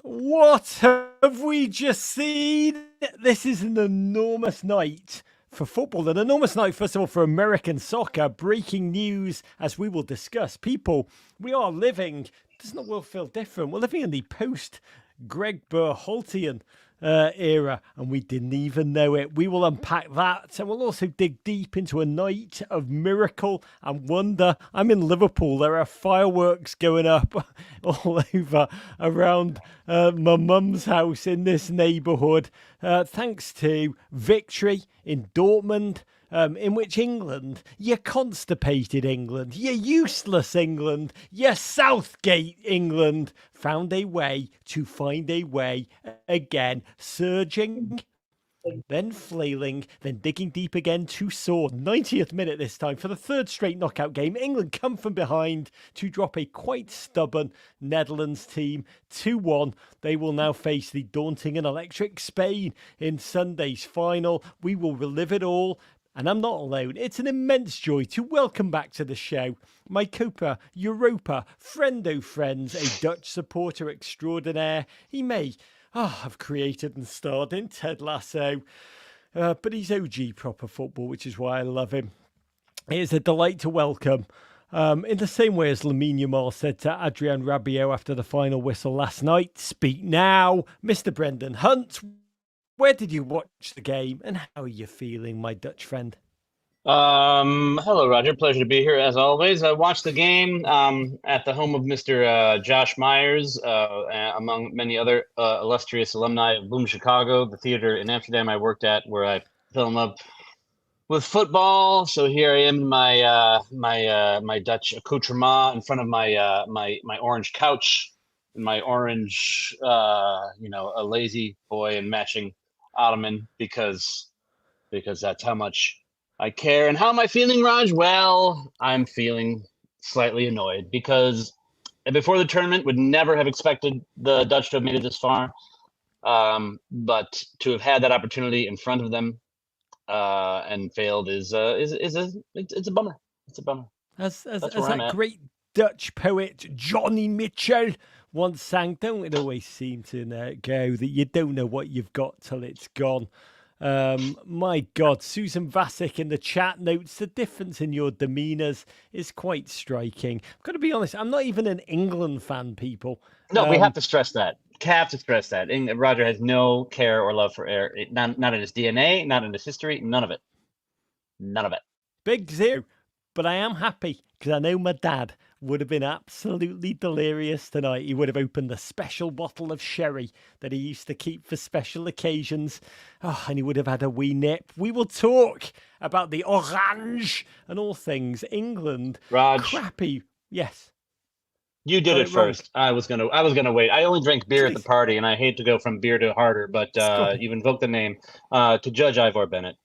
What have we just seen? This is an enormous night for football, an enormous night, first of all, for American soccer. Breaking news, as we will discuss. People, we are living, doesn't the world feel different? We're living in the post Gregg Berhalter era, and we didn't even know it. We will unpack that, and we'll also dig deep into a night of miracle and wonder. I'm in Liverpool. There are fireworks going up all over around my mum's house in this neighbourhood, thanks to victory in Dortmund. In which England, you constipated England, you useless England, you Southgate England, found a way to find a way again, surging, then flailing, then digging deep again to soar. 90th minute this time for the third straight knockout game. England come from behind to drop a quite stubborn Netherlands team 2-1. They will now face the daunting and electric Spain in Sunday's final. We will relive it all. And I'm not alone. It's an immense joy to welcome back to the show my Copa Europa friendo friends, a Dutch supporter extraordinaire. He may have created and starred in Ted Lasso, but he's OG proper football, which is why I love him. It is a delight to welcome, in the same way as Lamine Yamal said to Adrien Rabiot after the final whistle last night, speak now, Mr. Brendan Hunt. Where did you watch the game and how are you feeling, my Dutch friend? Hello, Roger. Pleasure to be here as always. I watched the game at the home of Mr. Josh Myers, among many other illustrious alumni of Boom Chicago, the theater in Amsterdam I worked at, where I fell in love with football. So here I am in my Dutch accoutrement in front of my orange couch and my orange a lazy boy and matching ottoman because that's how much I care. And how am I feeling, Raj? Well, I'm feeling slightly annoyed because before the tournament would never have expected the Dutch to have made it this far. But to have had that opportunity in front of them and failed is it's a bummer. It's a bummer. As that great Dutch poet Johnny Mitchell once sang, don't it always seem to go that you don't know what you've got till it's gone? My God, Susan Vasic in the chat notes the difference in your demeanours is quite striking. I've got to be honest, I'm not even an England fan, people. No, we have to stress that. Have to stress that. Roger has no care or love for air. Not in his DNA, not in his history, none of it. None of it. Big zero. But I am happy because I know my dad would have been absolutely delirious tonight. He would have opened a special bottle of sherry that he used to keep for special occasions. Oh, and he would have had a wee nip. We will talk about the orange and all things England. Raj. Crappy. Yes. You did it first. I was gonna wait. I only drank beer at the party, and I hate to go from beer to harder, but you've invoked the name to Judge Ivor Bennett.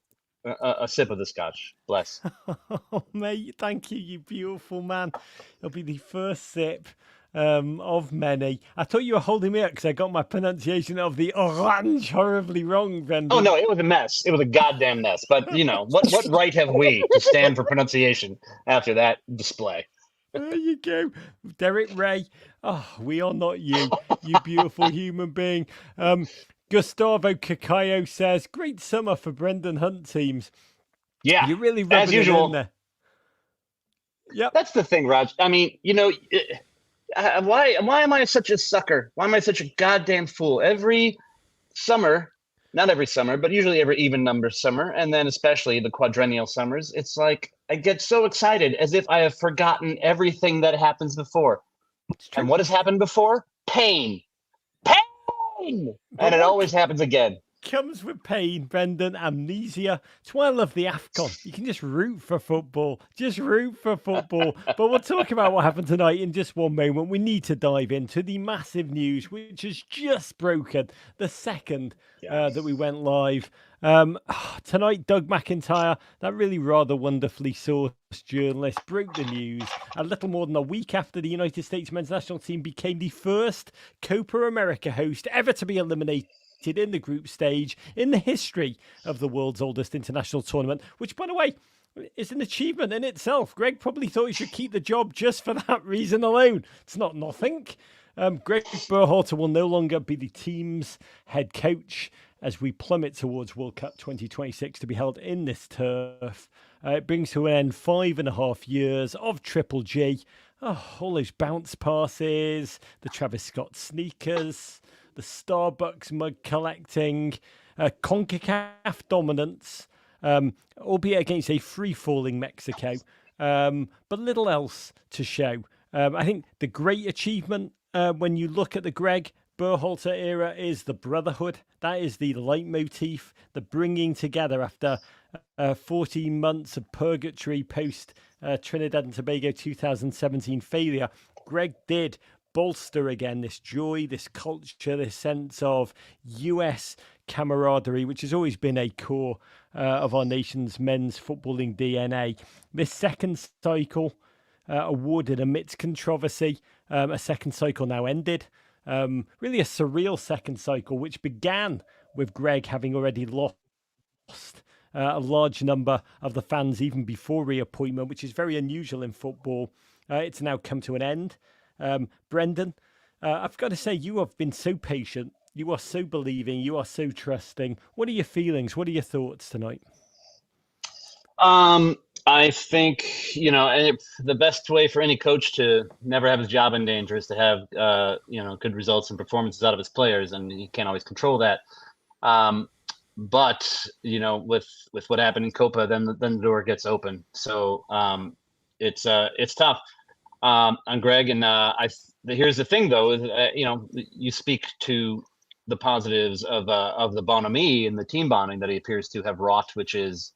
A sip of the scotch. Bless. Oh, mate, thank you, you beautiful man. It'll be the first sip of many. I thought you were holding me up because I got my pronunciation of the orange horribly wrong, Brendan. Oh, no, it was a mess. It was a goddamn mess. But, what right have we to stand for pronunciation after that display? There you go. Derek Ray. Oh, we are not you, you beautiful human being. Gustavo Cacayo says, great summer for Brendan Hunt teams. Yeah, you're really rubbing as usual. It in there. Yep. That's the thing, Raj. I mean, why am I such a sucker? Why am I such a goddamn fool? Every summer, not every summer, but usually every even number summer, and then especially the quadrennial summers, it's like I get so excited as if I have forgotten everything that happens before. And what has happened before? Pain. And it always happens again. Comes with pain, Brendan, amnesia. That's why I love the AFCON. You can just root for football. But we'll talk about what happened tonight in just one moment. We need to dive into the massive news, which has just broken the second that we went live. Tonight, Doug McIntyre, that really rather wonderfully sourced journalist, broke the news a little more than a week after the United States men's national team became the first Copa America host ever to be eliminated in the group stage in the history of the world's oldest international tournament, which, by the way, is an achievement in itself. Greg probably thought he should keep the job just for that reason alone. It's not nothing. Gregg Berhalter will no longer be the team's head coach as we plummet towards World Cup 2026 to be held in this turf. It brings to an end 5.5 years of Triple G. Oh, all those bounce passes, the Travis Scott sneakers, the Starbucks mug collecting, CONCACAF dominance, albeit against a free-falling Mexico, but little else to show. I think the great achievement when you look at the Gregg Berhalter era is the brotherhood. That is the leitmotif, the bringing together after 14 months of purgatory post Trinidad and Tobago 2017 failure. Gregg did bolster again this joy, this culture, this sense of US camaraderie, which has always been a core of our nation's men's footballing DNA. This second cycle, awarded amidst controversy, a second cycle now ended. Really a surreal second cycle, which began with Gregg having already lost a large number of the fans even before reappointment, which is very unusual in football. It's now come to an end. Brendan, I've got to say, you have been so patient. You are so believing. You are so trusting. What are your feelings? What are your thoughts tonight? I think, the best way for any coach to never have his job in danger is to have, good results and performances out of his players, and you can't always control that. But with what happened in Copa, then the door gets open. So it's tough on Gregg. And here's the thing, though, is you speak to the positives of the bonhomie and the team bonding that he appears to have wrought, which is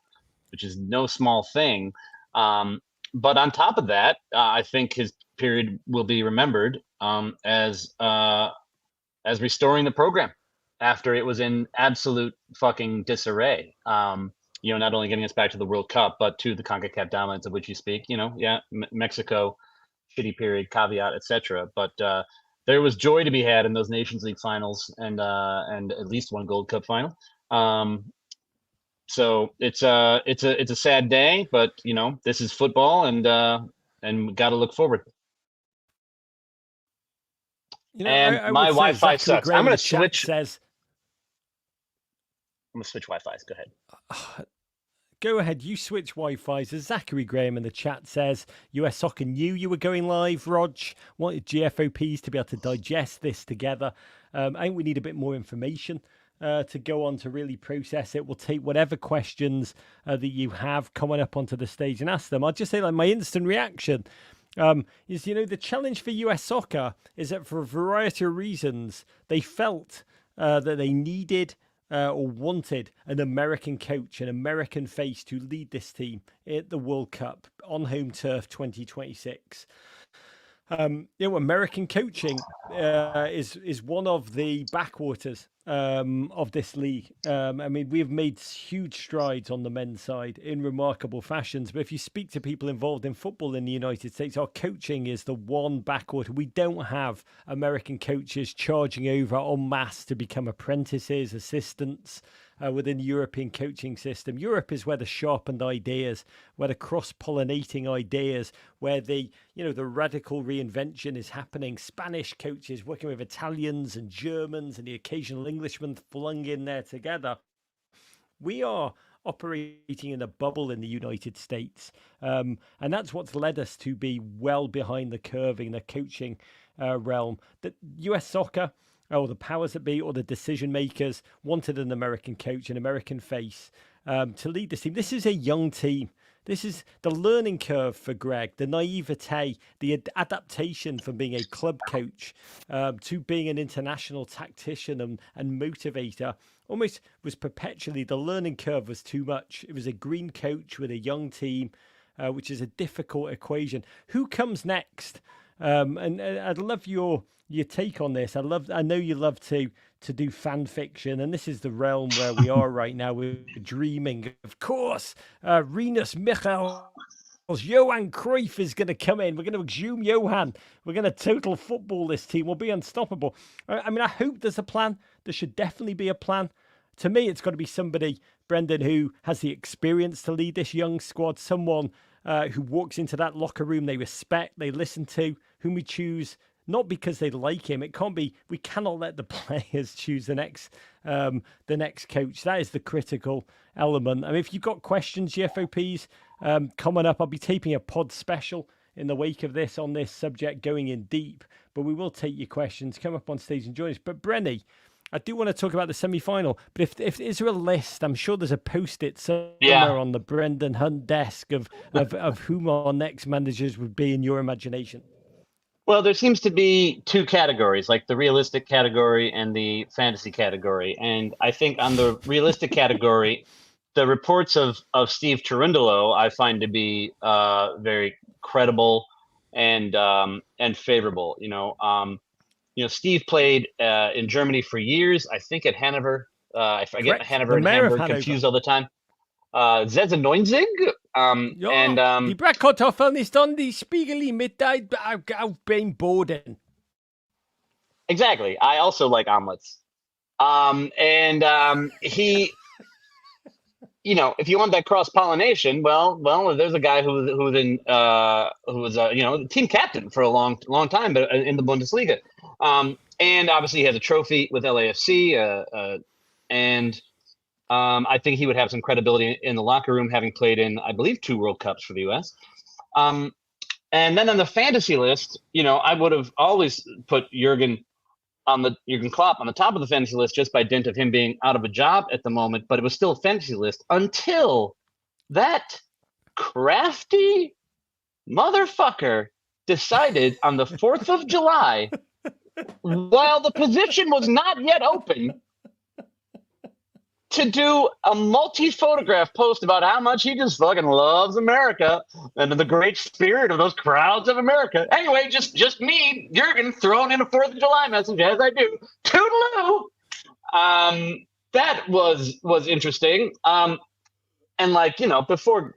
no small thing. But on top of that, I think his period will be remembered as restoring the program after it was in absolute fucking disarray. Not only getting us back to the World Cup, but to the CONCACAF dominance of which you speak. Mexico, shitty period, caveat, etc. But there was joy to be had in those Nations League finals and at least one Gold Cup final. So it's a sad day, but this is football, and got to look forward. I my Wi-Fi Zachary sucks. Graham I'm going in to the chat switch. Says, I'm going to switch Wi-Fi's. Go ahead. Go ahead, you switch Wi-Fi's. As Zachary Graham in the chat says, US Soccer knew you were going live, Rog. Wanted GFOPs to be able to digest this together. I think we need a bit more information to go on to really process it. We'll take whatever questions that you have coming up onto the stage and ask them. I'll just say, my instant reaction is, the challenge for US Soccer is that for a variety of reasons, they felt that they needed or wanted an American coach, an American face to lead this team at the World Cup on home turf 2026. American coaching is one of the backwaters of this league. We've made huge strides on the men's side in remarkable fashions. But if you speak to people involved in football in the United States, our coaching is the one backwater. We don't have American coaches charging over en masse to become apprentices, assistants within the European coaching system. Europe is where the sharpened ideas, where the cross-pollinating ideas, where the radical reinvention is happening. Spanish coaches working with Italians and Germans and the occasional Englishman flung in there together. We are operating in a bubble in the United States. And that's what's led us to be well behind the curve in the coaching realm. The US Soccer, or the powers that be, or the decision makers, wanted an American coach, an American face to lead this team. This is a young team. This is the learning curve for Gregg, the naivete, the adaptation from being a club coach to being an international tactician and motivator. Almost was perpetually, the learning curve was too much. It was a green coach with a young team, which is a difficult equation. Who comes next? And I'd love your take on this. I know you love to do fan fiction, and this is the realm where we are right now. We're dreaming, of course. Rinus Michels, Johan Cruyff is going to come in. We're going to exhume Johan. We're going to total football this team. We'll be unstoppable. I hope there's a plan. There should definitely be a plan. To me, it's got to be somebody, Brendan, who has the experience to lead this young squad. Someone who walks into that locker room they respect, they listen to, whom we choose not because they like him. It can't be. We cannot let the players choose the next coach. That is the critical element. I mean, if you've got questions, GFOPs, coming up, I'll be taping a pod special in the wake of this on this subject, going in deep. But we will take your questions. Come up on stage and join us. But Brenny, I do want to talk about the semi-final. But if is there a list? I'm sure there's a post-it somewhere on the Brendan Hunt desk of whom our next managers would be in your imagination. Well, there seems to be two categories, like the realistic category and the fantasy category. And I think on the realistic category, the reports of Steve Cherundolo I find to be very credible and favorable. Steve played in Germany for years. I think at Hanover. I forget Correct. Hanover and Hamburg, confused all the time. 96. Die Brackkartoffeln ist an die Spiegel mit auf beim Boden. Exactly. I also like omelets. He, if you want that cross pollination, well, there's a guy who was team captain for a long time, but in the Bundesliga, and obviously he has a trophy with LAFC, and I think he would have some credibility in the locker room, having played in, I believe, 2 World Cups for the U.S. And then on the fantasy list, I would have always put Jurgen Klopp on the top of the fantasy list just by dint of him being out of a job at the moment. But it was still a fantasy list until that crafty motherfucker decided on the 4th of July, while the position was not yet open, to do a multi-photograph post about how much he just fucking loves America and the great spirit of those crowds of America. Anyway, just me, Jurgen, throwing in a 4th of July message, as I do. Toodaloo! That was interesting. And before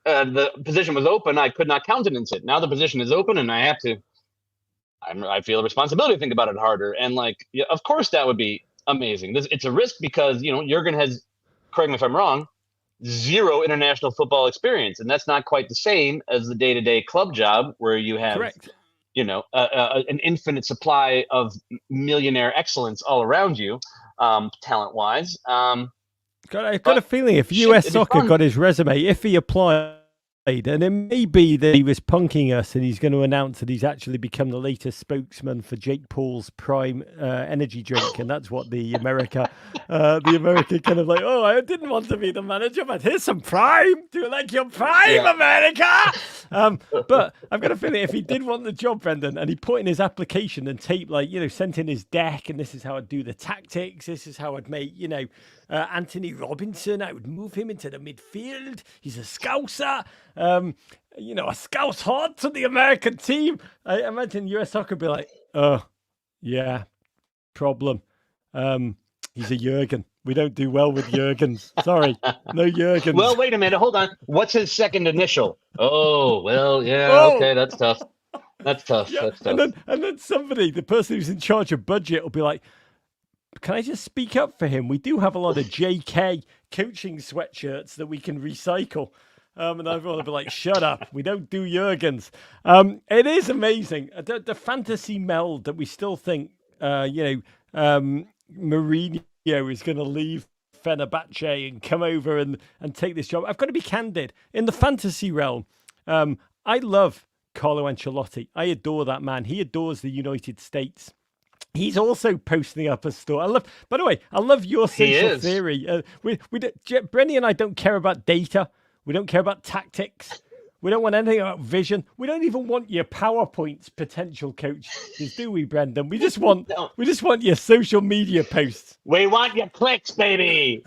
the position was open, I could not countenance it. Now the position is open, and I feel a responsibility to think about it harder. And of course that would be amazing. It's a risk because Jurgen has, correct me if I'm wrong, 0 international football experience, and that's not quite the same as the day-to-day club job where you have, Correct. An infinite supply of millionaire excellence all around you, talent-wise. I've got a feeling if US Soccer got his resume, if he applied, and it may be that he was punking us and he's going to announce that he's actually become the latest spokesman for Jake Paul's Prime energy drink, and that's what the America kind of like, oh, I didn't want to be the manager, but here's some Prime. Do you like your Prime, America? But I've got a feeling if he did want the job, Brendan, and he put in his application and tape, sent in his deck, and this is how I'd do the tactics, this is how I'd make, Anthony Robinson, I would move him into the midfield. He's a Scouser. A Scouse heart to the American team. I imagine US Soccer would be like, oh, yeah, problem. He's a Jurgen. We don't do well with Jurgens. Sorry, no Jurgens. Well, wait a minute. Hold on. What's his second initial? Oh, well, yeah, okay, that's tough. That's tough. Yeah. That's tough. And then somebody, the person who's in charge of budget, will be like, can I just speak up for him? We do have a lot of JK coaching sweatshirts that we can recycle. And everyone will be like, shut up. We don't do Jurgens. It is amazing. The fantasy meld that we still think, Mourinho is going to leave Fenerbahce and come over and take this job. I've got to be candid. In the fantasy realm, I love Carlo Ancelotti. I adore that man. He adores the United States. He's also posting up a store. By the way, I love your social theory. Brenny and I don't care about data. We don't care about tactics. We don't want anything about vision. We don't even want your PowerPoints, potential coaches, do we, Brendan? We just want your social media posts. We want your clicks, baby.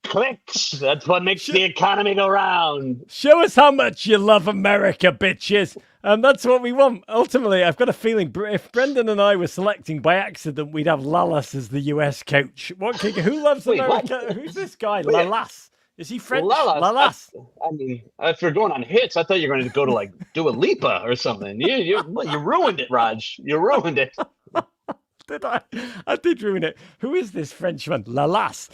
Clicks. That's what makes the economy go round. Show us how much you love America, bitches. That's what we want. Ultimately, I've got a feeling if Brendan and I were selecting by accident, we'd have Lalas as the US coach. Who loves America? What? Who's this guy? Lalas. Is he French? Lalas. I mean, if you're going on hits, I thought you were going to go to Dua Lipa or something. You ruined it, Raj. You ruined it. Did I? I did ruin it. Who is this Frenchman? Lalas.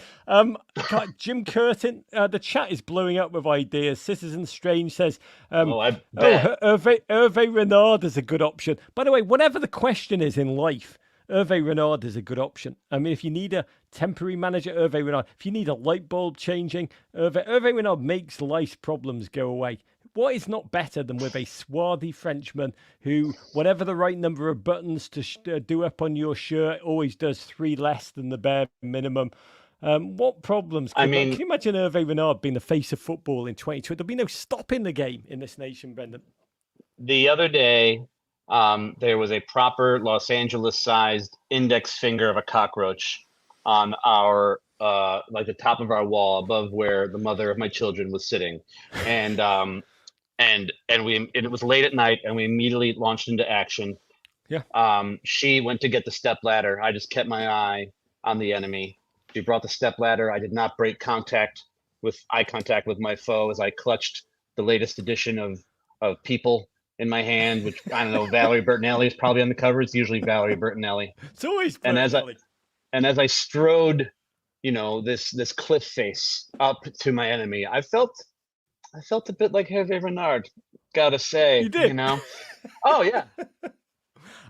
Jim Curtin. The chat is blowing up with ideas. Citizen Strange says, I bet. Hervé Renard is a good option. By the way, whatever the question is in life, Hervé Renard is a good option. I mean, if you need a temporary manager, Hervé Renard. If you need a light bulb changing, Hervé Renard makes life's problems go away. What is not better than with a swarthy Frenchman who, whatever the right number of buttons to do up on your shirt, always does 3 less than the bare minimum? What problems? Can you imagine Hervé Renard being the face of football in 2020? There'll be no stopping the game in this nation, Brendan. The other day, there was a proper Los Angeles-sized index finger of a cockroach on our like the top of our wall above where the mother of my children was sitting, and it was late at night, and we immediately launched into action. Yeah. She went to get the step ladder. I just kept my eye on the enemy. She brought the step ladder. I did not break eye contact with my foe as I clutched the latest edition of People in my hand, which I don't know. Valerie Bertinelli is probably on the cover. It's usually Valerie Bertinelli. It's always Bertinelli. And as I strode, this cliff face up to my enemy, I felt a bit like Hervé Renard. Gotta say, you did. Oh yeah.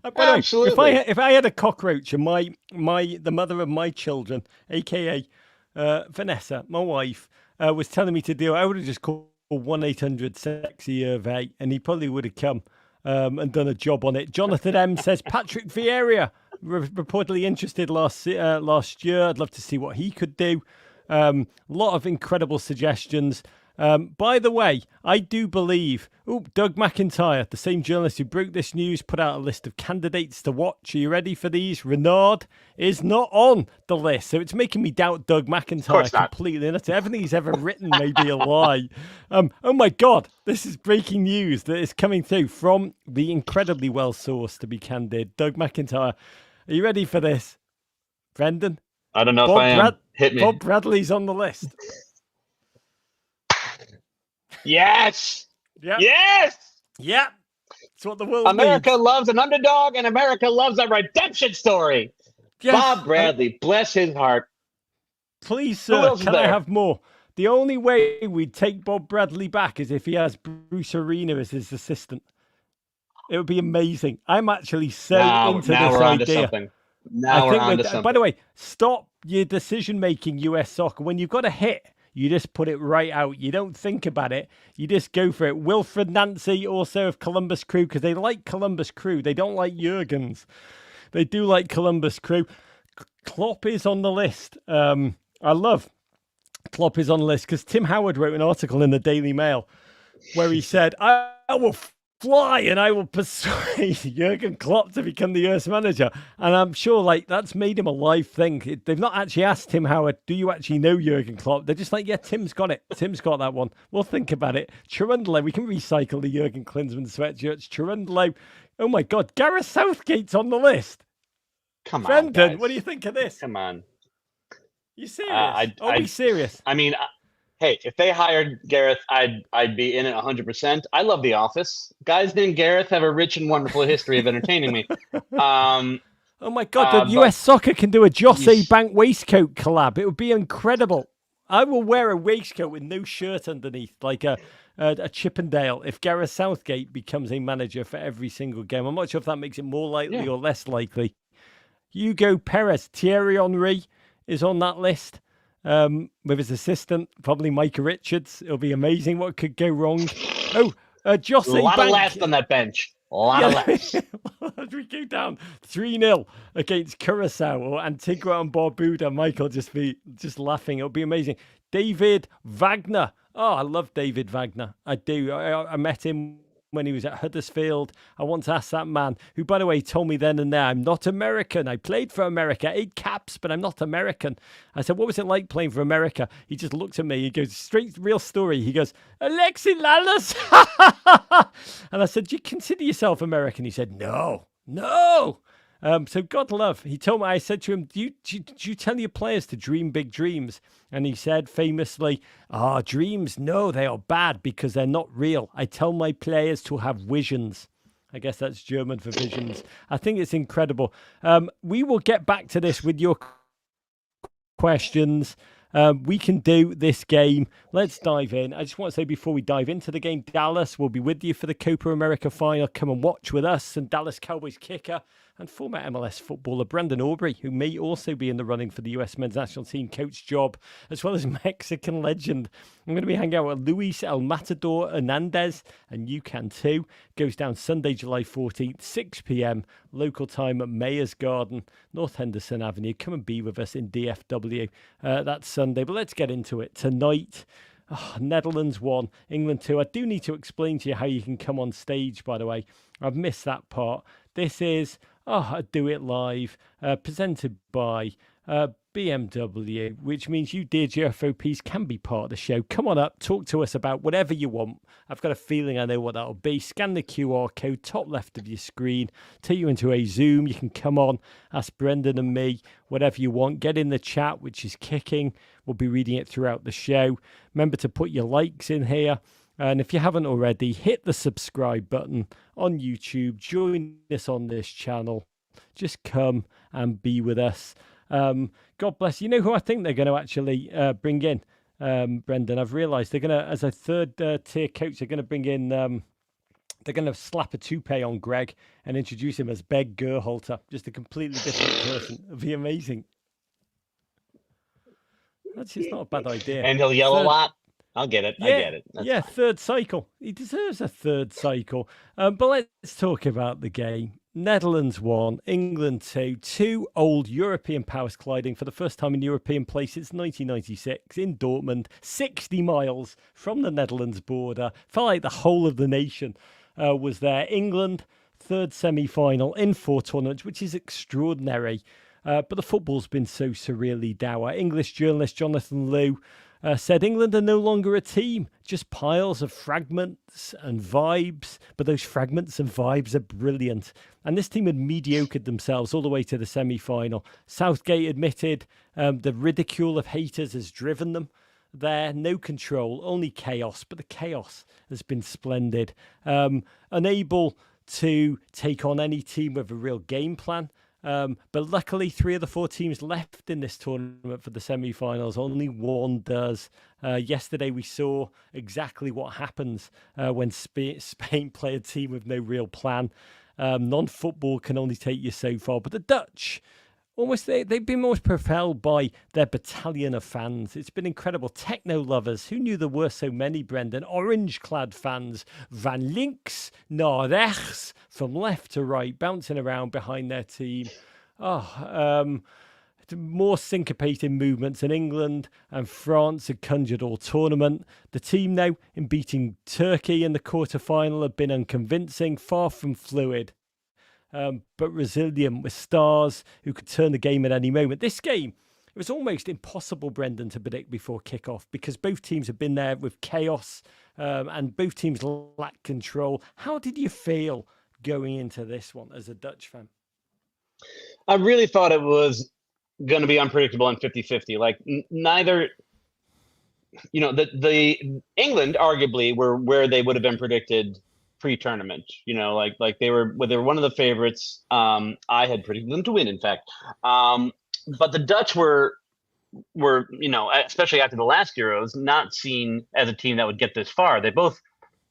Absolutely. If I had a cockroach and the mother of my children, aka Vanessa, my wife, was telling me to do it, I would have just called 1-800-SEXY-HERVÉ, and he probably would have come and done a job on it. Jonathan M says Patrick Vieira reportedly interested last year. I'd love to see what he could do. A lot of incredible suggestions. By the way, I do believe, Doug McIntyre, the same journalist who broke this news, put out a list of candidates to watch. Are you ready for these? Renard is not on the list. So it's making me doubt Doug McIntyre completely. Everything he's ever written may be a lie. Oh my God, this is breaking news that is coming through from the incredibly well-sourced, to be candid, Doug McIntyre. Are you ready for this, Brendan? I don't know if I am. Hit me. Bob Bradley's on the list. Yes. Yep. Yes. Yeah. That's what the world America needs. loves an underdog, and America loves a redemption story. Yes. Bob Bradley, bless his heart. Please, sir, can I have more? The only way we'd take Bob Bradley back is if he has Bruce Arena as his assistant. It would be amazing. I'm actually so into this idea. Now we're on to something. By the way, stop your decision-making, US Soccer. When you've got a hit, you just put it right out. You don't think about it. You just go for it. Wilfred Nancy, also of Columbus Crew, because they like Columbus Crew. They don't like Jurgens. They do like Columbus Crew. Klopp is on the list. I love Klopp is on the list because Tim Howard wrote an article in the Daily Mail where he said, I will fly and I will persuade Jurgen Klopp to become the US manager. And I'm sure that's made him a live thing. They've not actually asked Tim Howard, do you actually know Jurgen Klopp? They're just like, yeah, Tim's got it. Tim's got that one. We'll think about it. Chirundolo, we can recycle the Jurgen Klinsmann sweatshirts. Chirundolo. Oh my God, Gareth Southgate's on the list. Come on, Brendan, guys. what do you think of this? Come on. You serious? Are we serious? I mean, hey, if they hired Gareth, I'd be in it 100%. I love The Office. Guys named Gareth have a rich and wonderful history of entertaining me. Oh my God, the US Soccer can do a Jose Bank waistcoat collab. It would be incredible. I will wear a waistcoat with no shirt underneath, like a Chippendale, if Gareth Southgate becomes a manager for every single game. I'm not sure if that makes it more likely or less likely. Hugo Perez, Thierry Henry is on that list. With his assistant, probably Micah Richards. It'll be amazing what could go wrong. Jose a lot Bank. Of laughs on that bench. A lot of laughs. As we go down 3-0 against Curacao or Antigua and Barbuda, Michael just laughing. It'll be amazing. David Wagner. Oh, I love David Wagner. I do. I met him when he was at Huddersfield. I want to ask that man, who, by the way, told me then and there, I'm not American. I played for America, 8 caps, but I'm not American. I said, what was it like playing for America? He just looked at me. He goes, straight, real story. He goes, Alexi Lalas. And I said, do you consider yourself American? He said, no. So God love. He told me, I said to him, do you tell your players to dream big dreams? And he said famously, dreams, no, they are bad because they're not real. I tell my players to have visions. I guess that's German for visions. I think it's incredible. We will get back to this with your questions. We can do this game. Let's dive in. I just want to say before we dive into the game, Dallas will be with you for the Copa America final. Come and watch with us. And Dallas Cowboys kicker and former MLS footballer Brandon Aubrey, who may also be in the running for the US men's national team coach job, as well as Mexican legend. I'm going to be hanging out with Luis El Matador Hernandez, and you can too. Goes down Sunday, July 14th, 6 p.m. local time at Mayor's Garden, North Henderson Avenue. Come and be with us in DFW. That's Sunday, but let's get into it. Tonight, Netherlands 1, England 2. I do need to explain to you how you can come on stage, by the way. I've missed that part. This is Do It Live, presented by BMW, which means you, dear GFOPs, can be part of the show. Come on up, talk to us about whatever you want. I've got a feeling I know what that'll be. Scan the QR code, top left of your screen, take you into a Zoom. You can come on, ask Brendan and me, whatever you want. Get in the chat, which is kicking. We'll be reading it throughout the show. Remember to put your likes in here. And if you haven't already, hit the subscribe button on YouTube. Join us on this channel. Just come and be with us. God bless. You know who I think they're going to actually bring in, Brendan? I've realised they're going to, as a third tier coach, they're going to bring in, they're going to slap a toupee on Gregg and introduce him as Gregg Berhalter. Just a completely different person. It'd be amazing. That's just not a bad idea. And he'll yell a lot. I'll get it. Yeah, I get it. That's fine. third cycle. He deserves a third cycle. But let's talk about the game. Netherlands 1, England 2. Two old European powers colliding for the first time in European play since 1996 in Dortmund, 60 miles from the Netherlands border. Felt like the whole of the nation was there. England, third semi-final in 4 tournaments, which is extraordinary. But the football's been so surreally dour. English journalist Jonathan Liu said England are no longer a team, just piles of fragments and vibes. But those fragments and vibes are brilliant. And this team had mediocred themselves all the way to the semi-final. Southgate admitted the ridicule of haters has driven them there. No control, only chaos. But the chaos has been splendid. Unable to take on any team with a real game plan. But luckily, 3 of the 4 teams left in this tournament for the semi-finals. Only one does. Yesterday, we saw exactly what happens when Spain play a team with no real plan. Non-football can only take you so far. But the Dutch, they've been most propelled by their battalion of fans. It's been incredible. Techno lovers. Who knew there were so many, Brendan? Orange-clad fans. Van links naar rechts. From left to right, bouncing around behind their team. More syncopated movements in England and France had conjured all tournament. The team now, in beating Turkey in the quarter-final, have been unconvincing, far from fluid. But resilient with stars who could turn the game at any moment. This game, it was almost impossible, Brendan, to predict before kickoff because both teams have been there with chaos and both teams lack control. How did you feel going into this one as a Dutch fan? I really thought it was going to be unpredictable and 50-50. Like neither, the England arguably were where they would have been predicted pre-tournament. Like they were one of the favorites. I had predicted them to win, in fact. But the Dutch were, especially after the last Euros, not seen as a team that would get this far. They both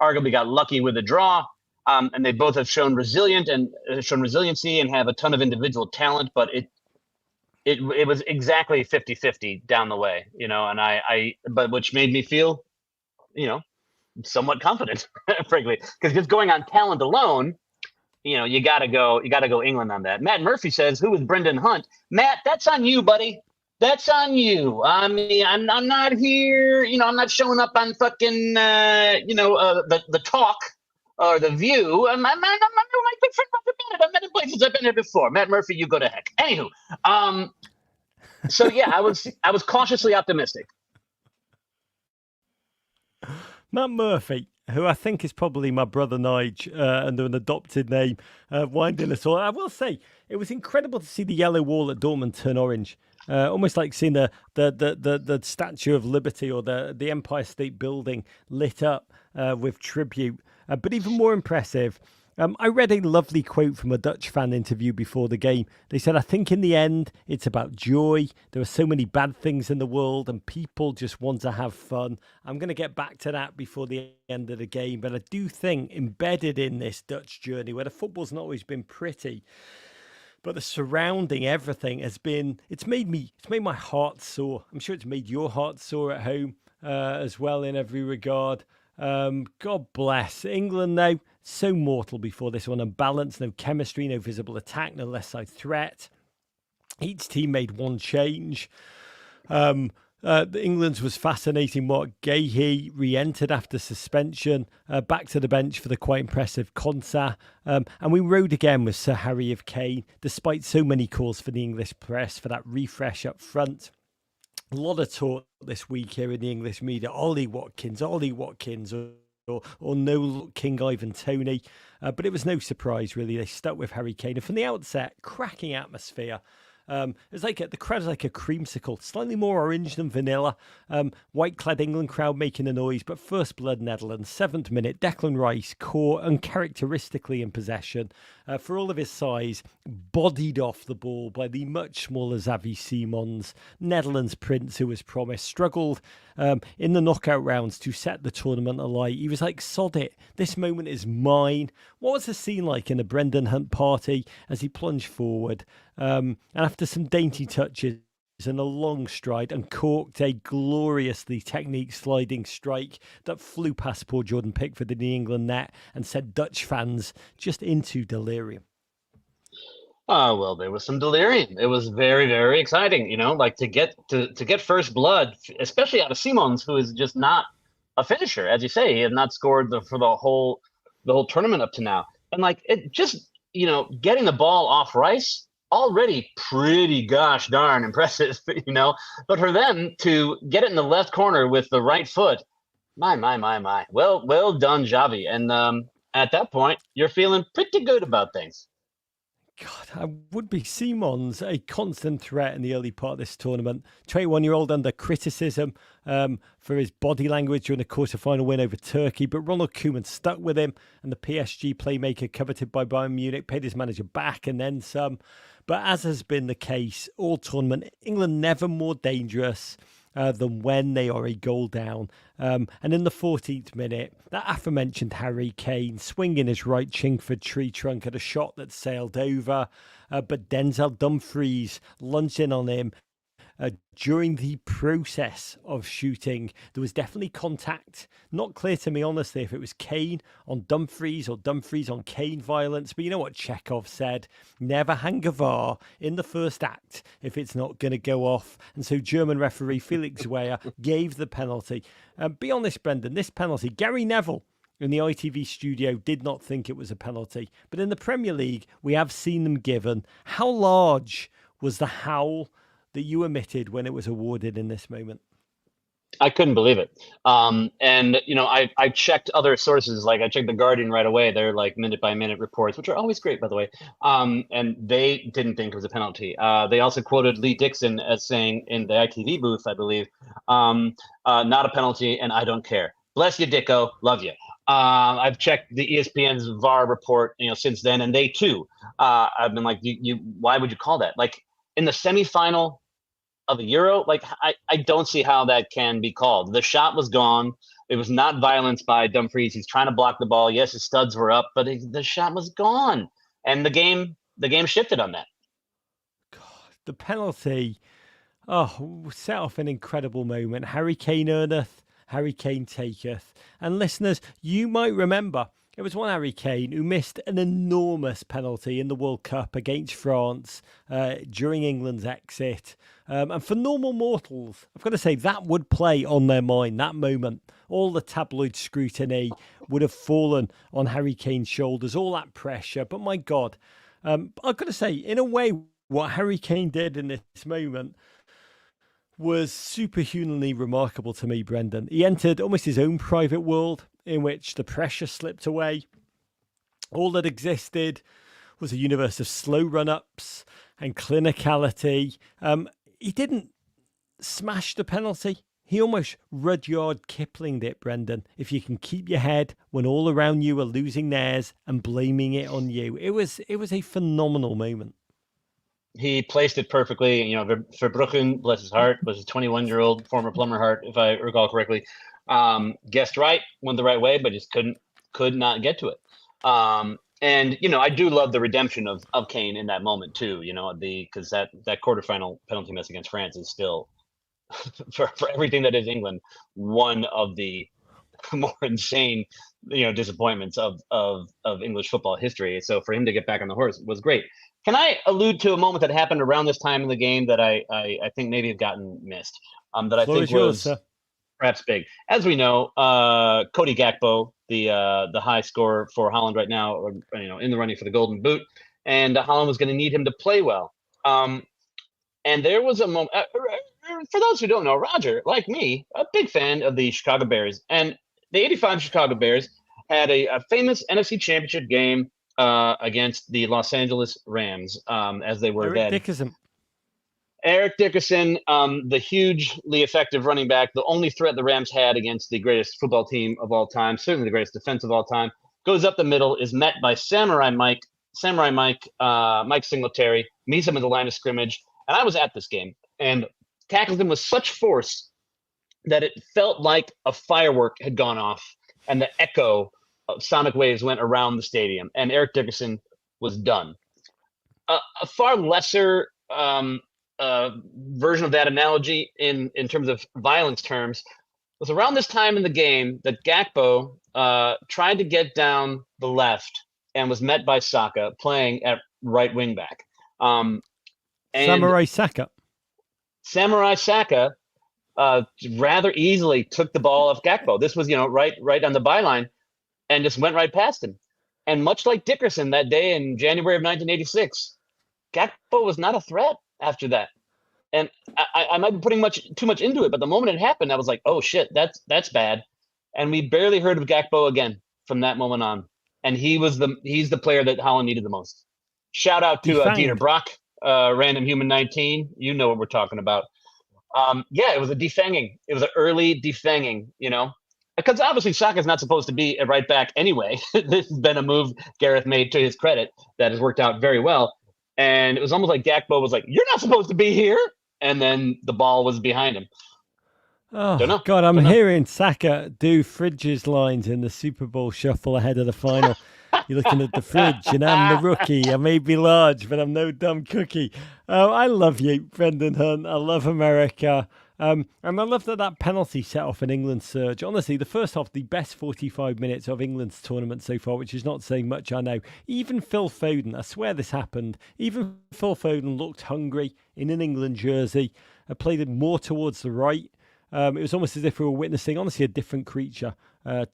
arguably got lucky with a draw. And they both have shown resiliency and have a ton of individual talent, but it was exactly 50-50 down the way, but which made me feel, somewhat confident, frankly, because just going on talent alone, you gotta go England on that. Matt Murphy says, "Who is Brendan Hunt?" Matt, that's on you, buddy. That's on you. I mean, I'm not here. I'm not showing up on fucking the talk. Or The View. I'm my good friend Roger Bennett. I've met in places I've been here before. Matt Murphy, you go to heck. Anywho, so yeah, I was cautiously optimistic. Matt Murphy, who I think is probably my brother Nige under an adopted name, winding us all. I will say, it was incredible to see the yellow wall at Dortmund turn orange. Almost like seeing the Statue of Liberty or the Empire State Building lit up with tribute. But even more impressive, I read a lovely quote from a Dutch fan interview before the game. They said, I think in the end, it's about joy. There are so many bad things in the world and people just want to have fun. I'm going to get back to that before the end of the game. But I do think embedded in this Dutch journey, where the football's not always been pretty, but the surrounding everything it's made my heart sore. I'm sure it's made your heart sore at home as well in every regard. God bless England now. So mortal before this one, unbalanced, no chemistry, no visible attack, no left side threat. Each team made one change. England's was fascinating. Mark Gahey re-entered after suspension, back to the bench for the quite impressive Konsa. And we rode again with Sir Harry of Kane, despite so many calls for the English press for that refresh up front. A lot of talk this week here in the English media, Ollie Watkins, or no King Ivan Toney. But it was no surprise, really. They stuck with Harry Kane. And from the outset, cracking atmosphere. It was like the crowd was like a creamsicle, slightly more orange than vanilla. White-clad England crowd making a noise, but first blood Netherlands, 7th minute, Declan Rice, caught uncharacteristically in possession. For all of his size, bodied off the ball by the much smaller Xavi Simons. Netherlands prince, who was promised, struggled in the knockout rounds to set the tournament alight. He was like, sod it, this moment is mine. What was the scene like in the Brendan Hunt party as he plunged forward? And after some dainty touches and a long stride, uncorked a gloriously technique sliding strike that flew past poor Jordan Pickford in the England net and sent Dutch fans just into delirium. Well, there was some delirium. It was very, very exciting. Like to get first blood, especially out of Simons, who is just not a finisher, as you say. He had not scored for the whole tournament up to now, and like it just getting the ball off Rice, already pretty gosh darn impressive, But for them to get it in the left corner with the right foot, my. Well done, Xavi. And at that point, you're feeling pretty good about things. God, I would be Simons, a constant threat in the early part of this tournament. 21-year-old under criticism for his body language during the quarter-final win over Turkey, but Ronald Koeman stuck with him, and the PSG playmaker coveted by Bayern Munich paid his manager back and then some. But as has been the case all tournament, England never more dangerous than when they are a goal down. And in the 14th minute, that aforementioned Harry Kane swinging his right Chingford tree trunk at a shot that sailed over, but Denzel Dumfries lunged in on him. During the process of shooting, there was definitely contact. Not clear to me, honestly, if it was Kane on Dumfries or Dumfries on Kane violence. But you know what Chekhov said? Never hang a VAR in the first act if it's not going to go off. And so German referee Felix Weyer gave the penalty. Be honest, Brendan, this penalty, Gary Neville in the ITV studio did not think it was a penalty. But in the Premier League, we have seen them given. How large was the howl that you emitted when it was awarded in this moment? I couldn't believe it. And I checked other sources, like I checked The Guardian right away. They're like minute by minute reports, which are always great, by the way. And they didn't think it was a penalty. They also quoted Lee Dixon as saying in the ITV booth, I believe, not a penalty, and I don't care. Bless you, Dicko. Love you. I've checked the ESPN's VAR report, since then, and they too. I've been like, why would you call that? Like, in the semifinal of the Euro, like I don't see how that can be called. The shot was gone. It was not violence by Dumfries. He's trying to block the ball. Yes, his studs were up, but the shot was gone, and the game shifted on that. God, the penalty, set off an incredible moment. Harry Kane earneth, Harry Kane taketh. And listeners, you might remember it was one Harry Kane who missed an enormous penalty in the World Cup against France during England's exit. And for normal mortals, I've got to say, that would play on their mind, that moment. All the tabloid scrutiny would have fallen on Harry Kane's shoulders, all that pressure. But my God, I've got to say, in a way, what Harry Kane did in this moment was superhumanly remarkable to me, Brendan. He entered almost his own private world in which the pressure slipped away. All that existed was a universe of slow run-ups and clinicality. He didn't smash the penalty. he almost Rudyard Kipling'd it, Brendan. If you can keep your head when all around you are losing theirs and blaming it on you, it was a phenomenal moment. He placed it perfectly. You know, Verbruggen, bless his heart, was a 21-year-old former Plumber Heart, if I recall correctly. Guessed right, went the right way, but just could not get to it. And you know, I do love the redemption of Kane in that moment too. You know, because that quarterfinal penalty miss against France is still for everything that is England one of the more insane, you know, disappointments of English football history. So for him to get back on the horse was great. Can I allude to a moment that happened around this time in the game that I think maybe have gotten missed? That I Floor think is yours, was sir. perhaps big. As we know, Cody Gakpo, the high scorer for Holland right now, or, you know, in the running for the Golden Boot, and Holland was going to need him to play well. And there was a moment. For those who don't know, Roger, like me, a big fan of the Chicago Bears, and the '85 Chicago Bears had a famous NFC Championship game against the Los Angeles Rams, as they were Eric then. Dickerson. Eric Dickerson, the hugely effective running back, the only threat the Rams had against the greatest football team of all time, certainly the greatest defense of all time, goes up the middle, is met by Samurai Mike, Mike Singletary, meets him at the line of scrimmage, and I was at this game, and tackled him with such force that it felt like a firework had gone off, and the echo of sonic waves went around the stadium, and Eric Dickerson was done. A far lesser version of that analogy in terms of violence terms was around this time in the game that Gakpo tried to get down the left and was met by Saka playing at right wing back. And Samurai Saka. Samurai Saka rather easily took the ball off Gakpo. This was, you know, right on the byline, and just went right past him. And much like Dickerson that day in January of 1986, Gakpo was not a threat after that. And I might be putting too much into it, but the moment it happened, I was like, oh shit, that's bad. And we barely heard of Gakpo again from that moment on. And he's the player that Holland needed the most. Shout out to Dieter Brock, Random Human 19. You know what we're talking about. Yeah, it was a defanging. It was an early defanging, you know, because obviously Saka's not supposed to be a right back anyway. This has been a move Gareth made to his credit that has worked out very well. And it was almost like Gakpo was like, "You're not supposed to be here," and then the ball was behind him. Oh, God, I'm hearing Saka do Fridge's lines in the Super Bowl shuffle ahead of the final. You're looking at the fridge, and I'm the rookie. I may be large, but I'm no dumb cookie. I love you, Brendan Hunt. I love America. And I love that penalty set off an England surge. Honestly, the first half, the best 45 minutes of England's tournament so far, which is not saying much, I know. Even Phil Foden, I swear this happened, even Phil Foden looked hungry in an England jersey, played it more towards the right. It was almost as if we were witnessing, honestly, a different creature,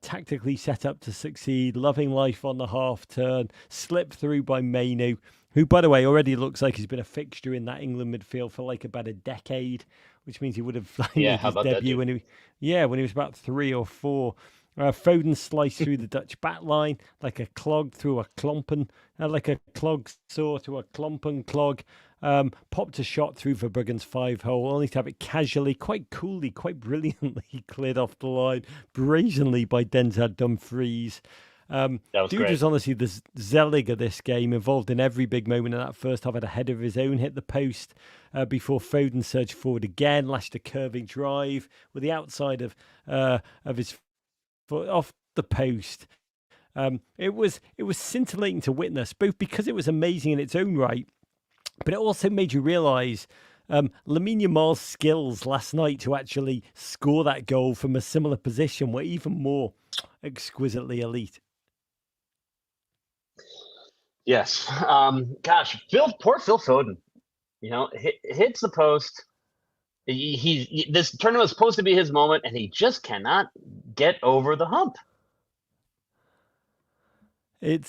tactically set up to succeed, loving life on the half turn, slipped through by Mainu, who, by the way, already looks like he's been a fixture in that England midfield for like about a decade, which means he would have made his debut when he was about 3 or 4. Foden sliced through the Dutch back line like a clog through a klompen, like a clog saw through a klompen clog. Popped a shot through Verbruggen's 5-hole, only to have it casually, quite coolly, quite brilliantly cleared off the line, brazenly by Denzel Dumfries. Dude was honestly the Zelig of this game, involved in every big moment in that first half. Had a header of his own, hit the post before Foden surged forward again, lashed a curving drive with the outside of his foot off the post. It was scintillating to witness, both because it was amazing in its own right, but it also made you realise Lamine Yamal's skills last night to actually score that goal from a similar position were even more exquisitely elite. Yes. Gosh, poor Phil Foden. You know, hits the post. This tournament is supposed to be his moment, and he just cannot get over the hump. It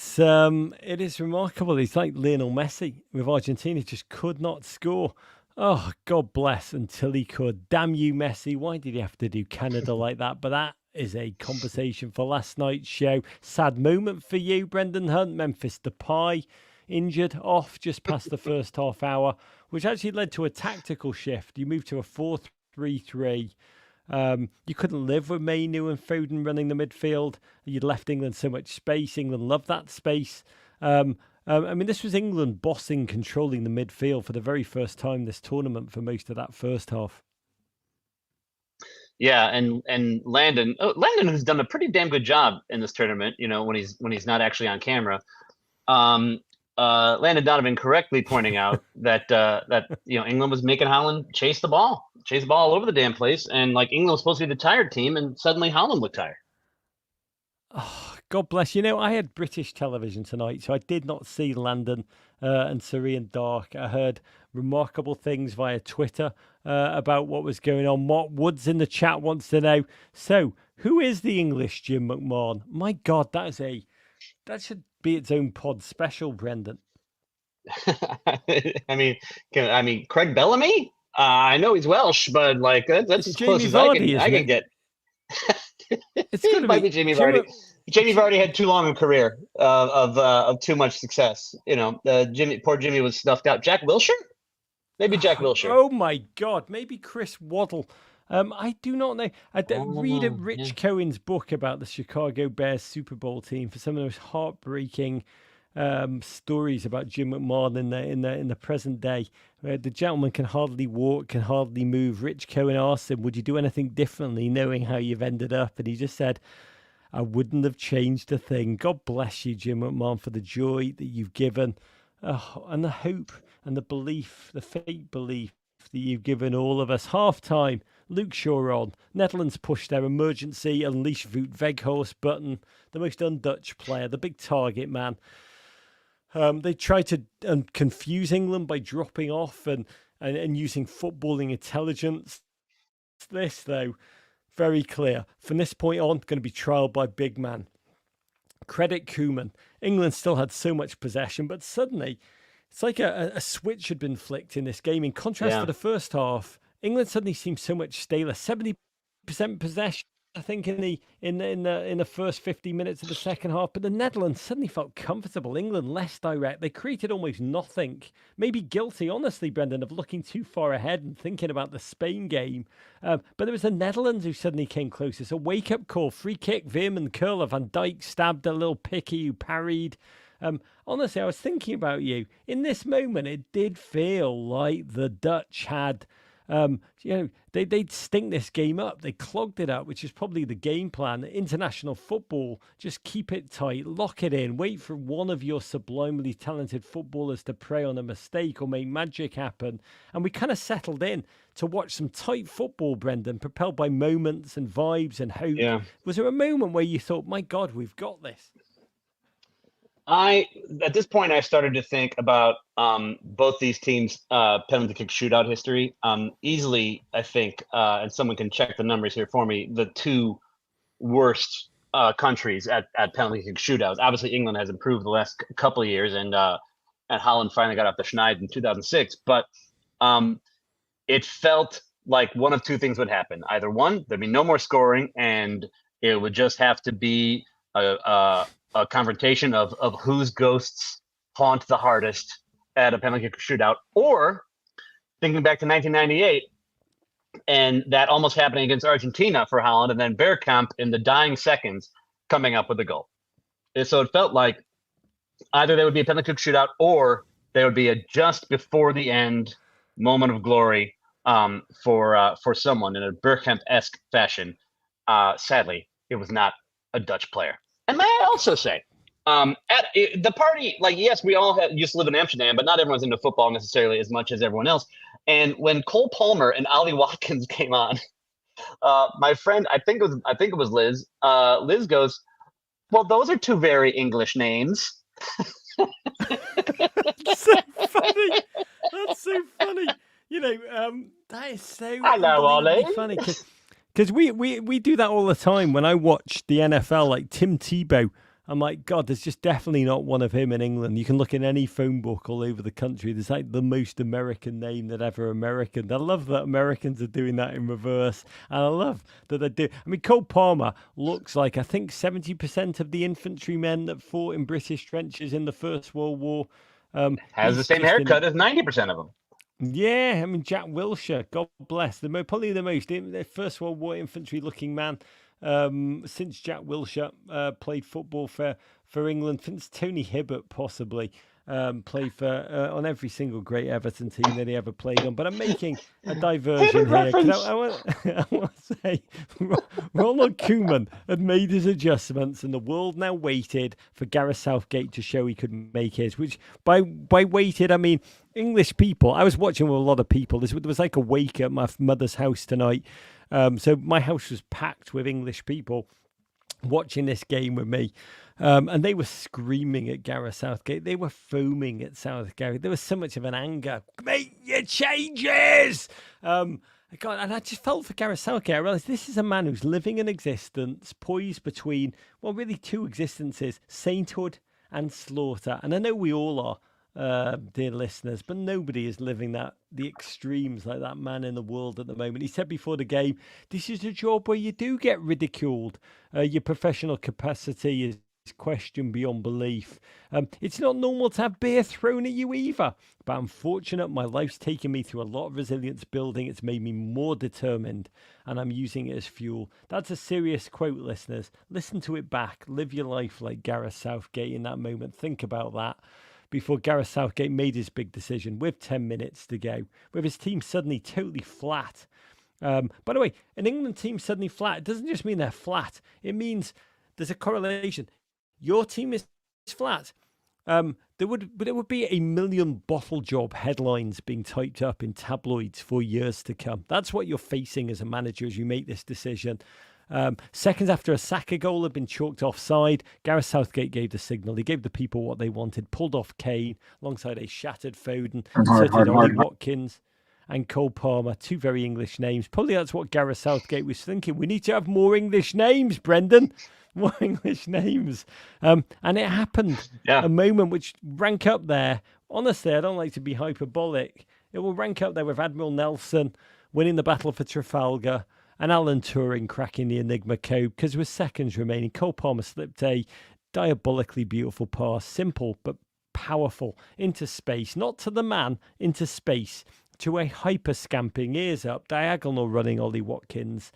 is remarkable. He's like Lionel Messi with Argentina, just could not score. Oh, God bless until he could. Damn you, Messi. Why did he have to do Canada like that? But that is a conversation for last night's show. Sad moment for you, Brendan Hunt. Memphis Depay injured off just past the first half hour, which actually led to a tactical shift. You moved to a 4-3-3. You couldn't live with Mainu and Foden running the midfield. You'd left England so much space. England loved that space. I mean, this was England bossing, controlling the midfield for the very first time this tournament for most of that first half. Yeah, and Landon, who's done a pretty damn good job in this tournament, when he's not actually on camera. Landon Donovan correctly pointing out that England was making Holland chase the ball all over the damn place, and like England was supposed to be the tired team, and suddenly Holland looked tired. Oh, God bless. I had British television tonight, so I did not see Landon and Syrian Dark. I heard remarkable things via Twitter about what was going on. Mark Woods in the chat wants to know, so who is the English Jim McMahon? My God, that should be its own pod special, Brendan. I mean, Craig Bellamy? I know he's Welsh, but like that's as close as I can get. It's going to be Jamie Vardy. Jamie Vardy had too long a career of too much success. Poor Jimmy was snuffed out. Jack Wilshere? Maybe Jack Wilshere. Oh my God, maybe Chris Waddle. I do not know. Read Rich Cohen's book about the Chicago Bears Super Bowl team for some of those heartbreaking stories about Jim McMahon in the present day. The gentleman can hardly walk, can hardly move. Rich Cohen asked him, "Would you do anything differently, knowing how you've ended up?" And he just said, "I wouldn't have changed a thing." God bless you, Jim McMahon, for the joy that you've given, and the hope and the belief, the fake belief that you've given all of us. Half time, Luke Shaw on. Netherlands pushed their emergency Unleash Voet Weghorst button. The most un-Dutch player, the big target man. They tried to confuse England by dropping off and using footballing intelligence. This, though, very clear. From this point on, going to be trialled by big man. Credit Koeman. England still had so much possession, but suddenly it's like a switch had been flicked in this game. In contrast to the first half, England suddenly seemed so much staler. 70% possession, I think, in the first 50 minutes of the second half. But the Netherlands suddenly felt comfortable. England less direct. They created almost nothing. Maybe guilty, honestly, Brendan, of looking too far ahead and thinking about the Spain game. But it was the Netherlands who suddenly came closest. A wake-up call, free kick, Veerman, curler, Van Dijk stabbed a little picky who parried. Honestly, I was thinking about you. In this moment, it did feel like the Dutch had... they'd stink this game up. They clogged it up, which is probably the game plan. International football, just keep it tight, lock it in, wait for one of your sublimely talented footballers to prey on a mistake or make magic happen. And we kind of settled in to watch some tight football, Brendan, propelled by moments and vibes and hope. Yeah. Was there a moment where you thought, my God, we've got this? At this point, I started to think about both these teams' penalty kick shootout history. Easily, I think, and someone can check the numbers here for me, the two worst countries at penalty kick shootouts. Obviously, England has improved the last couple of years, and Holland finally got off the schneid in 2006. But it felt like one of two things would happen. Either one, there'd be no more scoring, and it would just have to be a confrontation of whose ghosts haunt the hardest at a penalty kick shootout, or thinking back to 1998 and that almost happening against Argentina for Holland, and then Bergkamp in the dying seconds coming up with a goal. And so it felt like either there would be a penalty kick shootout or there would be a just before the end moment of glory for someone in a Bergkamp-esque fashion. Sadly, it was not a Dutch player. And may I also say, at the party, like, yes, we all used to live in Amsterdam, but not everyone's into football necessarily as much as everyone else. And when Cole Palmer and Ollie Watkins came on, my friend, I think it was Liz. Liz goes, "Well, those are two very English names." That's so funny. That's so funny. That is so funny. Because we do that all the time. When I watch the NFL, like Tim Tebow, I'm like, God, there's just definitely not one of him in England. You can look in any phone book all over the country. There's like the most American name that ever American. I love that Americans are doing that in reverse. And I love that they do. I mean, Cole Palmer looks like, I think, 70% of the infantrymen that fought in British trenches in the First World War. Has the same haircut as 90% of them. Yeah, I mean Jack Wilshere, God bless, probably the most the First World War infantry looking man since Jack Wilshere played football for England, since Tony Hibbert possibly played for on every single great Everton team that he ever played on. But I'm making a diversion Hibbert here because reference. I want to say Ronald Koeman had made his adjustments, and the world now waited for Gareth Southgate to show he could make his. Which by waited I mean English people. I was watching with a lot of people. There was like a wake at my mother's house tonight. So my house was packed with English people watching this game with me. And they were screaming at Gareth Southgate. They were foaming at Southgate. There was so much of an anger. Make your changes! And I just felt for Gareth Southgate. I realised this is a man who's living an existence poised between, well, really two existences, sainthood and slaughter. And I know we all are, dear listeners, but nobody is living the extremes like that man in the world at the moment. He said before the game, this is a job where you do get ridiculed. Your professional capacity is questioned beyond belief. It's not normal to have beer thrown at you either. But I'm fortunate my life's taken me through a lot of resilience building. It's made me more determined, and I'm using it as fuel. That's a serious quote, listeners. Listen to it back. Live your life like Gareth Southgate in that moment. Think about that before Gareth Southgate made his big decision with 10 minutes to go, with his team suddenly totally flat. By the way, an England team suddenly flat, it doesn't just mean they're flat, it means there's a correlation. Your team is flat. There would be a million bottle job headlines being typed up in tabloids for years to come. That's what you're facing as a manager as you make this decision. Seconds after a Saka goal had been chalked offside, Gareth Southgate gave the signal. He gave the people what they wanted, pulled off Kane alongside a shattered Foden, inserted Ollie Watkins and Cole Palmer, two very English names. Probably that's what Gareth Southgate was thinking. We need to have more English names, Brendan. More English names. And it happened. Yeah. A moment which rank up there. Honestly, I don't like to be hyperbolic. It will rank up there with Admiral Nelson winning the battle for Trafalgar and Alan Turing cracking the Enigma code because with seconds remaining, Cole Palmer slipped a diabolically beautiful pass, simple but powerful, into space, not to the man, into space, to a hyper scamping, ears up, diagonal running Ollie Watkins.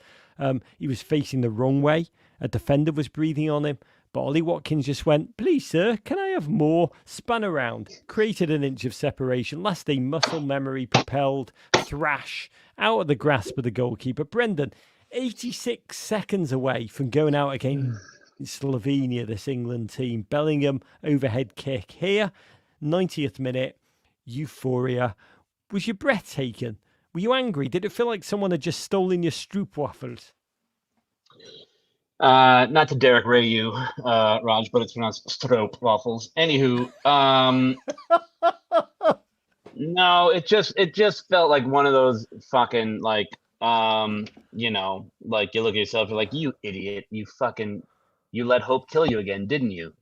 He was facing the wrong way. A defender was breathing on him, but Ollie Watkins just went, please, sir, can I have more? Spun around, created an inch of separation, last a muscle memory propelled thrash out of the grasp of the goalkeeper. Brendan, 86 seconds away from going out against Slovenia, this England team. Bellingham overhead kick. Here, 90th minute, euphoria. Was your breath taken? Were you angry? Did it feel like someone had just stolen your stroopwafels? Not to Derek Ray you, Raj, but it's pronounced Stroop waffles. Anywho, no, it just felt like one of those fucking like like you look at yourself, you're like, you idiot, you let hope kill you again, didn't you?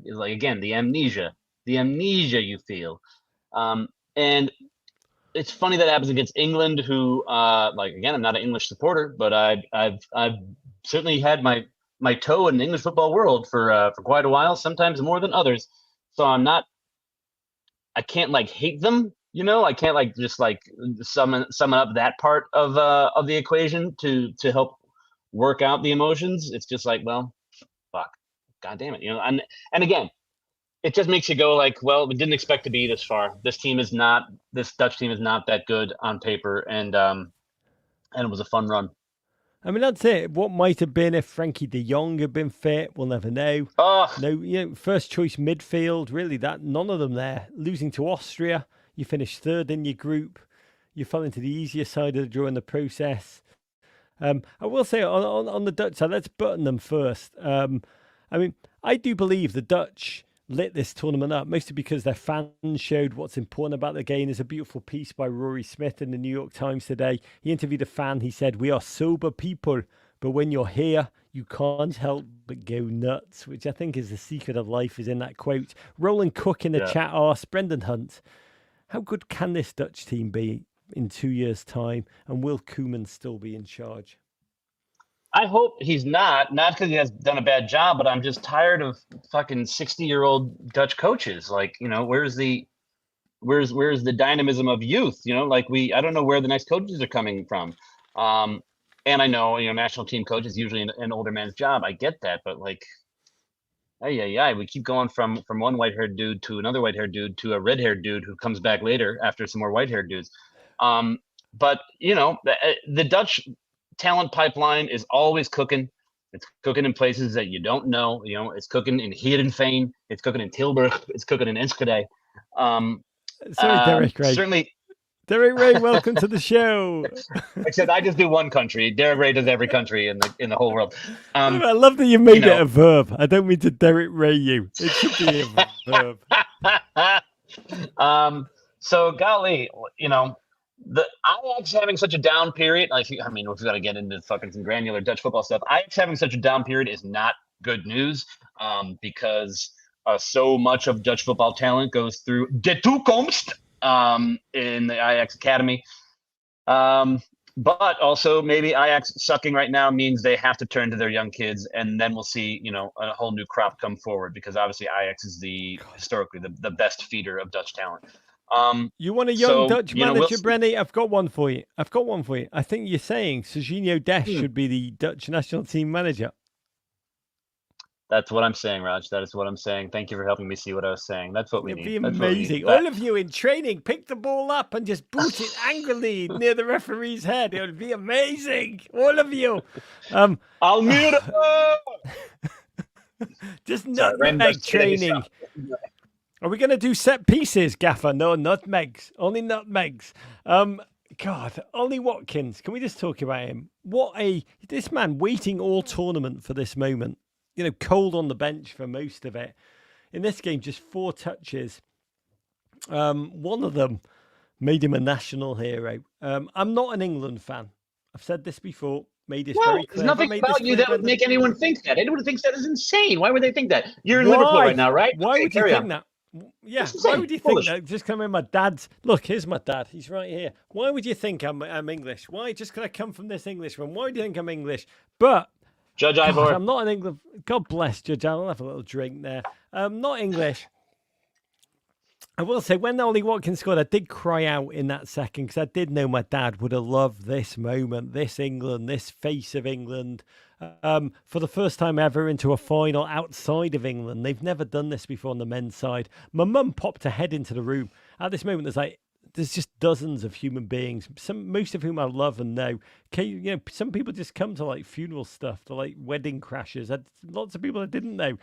Like again, the amnesia you feel. And it's funny that happens against England, who like again, I'm not an English supporter, but I've certainly had my toe in the English football world for quite a while, sometimes more than others. So I can't like hate them, I can't like just like summon up that part of the equation to help work out the emotions. It's just like, well, fuck, god damn it, and again, it just makes you go like, well, we didn't expect to be this far. This Dutch team is not that good on paper, and it was a fun run. I mean, that's it. What might have been if Frankie de Jong had been fit, we'll never know. Oh, No, first choice midfield, really, that none of them there. Losing to Austria, you finished third in your group. You fell into the easier side of the draw in the process. I will say on the Dutch side, let's button them first. I mean, I do believe the Dutch lit this tournament up, mostly because their fans showed what's important about the game. There's a beautiful piece by Rory Smith in the New York Times today. He interviewed a fan. He said, we are sober people, but when you're here, you can't help but go nuts, which I think is the secret of life, is in that quote. Roland Cook in the chat asked, Brendan Hunt, how good can this Dutch team be in 2 years' time? And will Koeman still be in charge? I hope he's not because he has done a bad job, but I'm just tired of fucking 60-year-old Dutch coaches. Like, where's the where's the dynamism of youth? Like I don't know where the next coaches are coming from. And I know, national team coach is usually an older man's job. I get that, but like, we keep going from one white-haired dude to another white-haired dude to a red-haired dude who comes back later after some more white-haired dudes. But the Dutch talent pipeline is always cooking. It's cooking in places that you don't know. It's cooking in Heerenveen. It's cooking in Tilburg. It's cooking in Enschede. Sorry, Derek Ray. Certainly. Derek Ray, welcome to the show. Except I just do one country. Derek Ray does every country in the whole world. I love that you made it a verb. I don't mean to Derek Ray you. It should be a verb. So golly, the Ajax having such a down period. Like, I mean, we've got to get into fucking some granular Dutch football stuff. Ajax having such a down period is not good news, because so much of Dutch football talent goes through De Toekomst in the Ajax Academy. But also maybe Ajax sucking right now means they have to turn to their young kids, and then we'll see, a whole new crop come forward, because obviously Ajax is historically the best feeder of Dutch talent. You want a young Dutch manager, Brenny? I've got one for you. I think you're saying Serginho Dest should be the Dutch national team manager. That's what I'm saying, Raj. That is what I'm saying. Thank you for helping me see what I was saying. That's what we need. It'd be amazing. All of you in training, pick the ball up and just boot it angrily near the referee's head. It would be amazing. All of you. Almeida! Just nutmeg training. Are we going to do set pieces, Gaffer? No, nutmegs. Only nutmegs. God, Ollie Watkins. Can we just talk about him? This man waiting all tournament for this moment. Cold on the bench for most of it. In this game, just 4 touches. One of them made him a national hero. I'm not an England fan. I've said this before. Made this very clear. There's nothing about you that would make anyone think that. Anyone thinks that is insane. Why would they think that? You're in Liverpool right now, right? Why would you think that? Yeah, why would you think that? Just come in my dad's. Look, here's my dad. He's right here. Why would you think I'm English? Why? Just because I come from this English one. Why do you think I'm English? But Judge Ivor. I'm not an England. God bless Judge. I'll have a little drink there. Not English. I will say, when Ollie Watkins scored, I did cry out in that second, because I did know my dad would have loved this moment, this England, this face of England. For the first time ever into a final outside of England. They've never done this before on the men's side. My mum popped her head into the room. At this moment, there's just dozens of human beings, most of whom I love and know. Some people just come to like funeral stuff, to like wedding crashes. Lots of people I didn't know.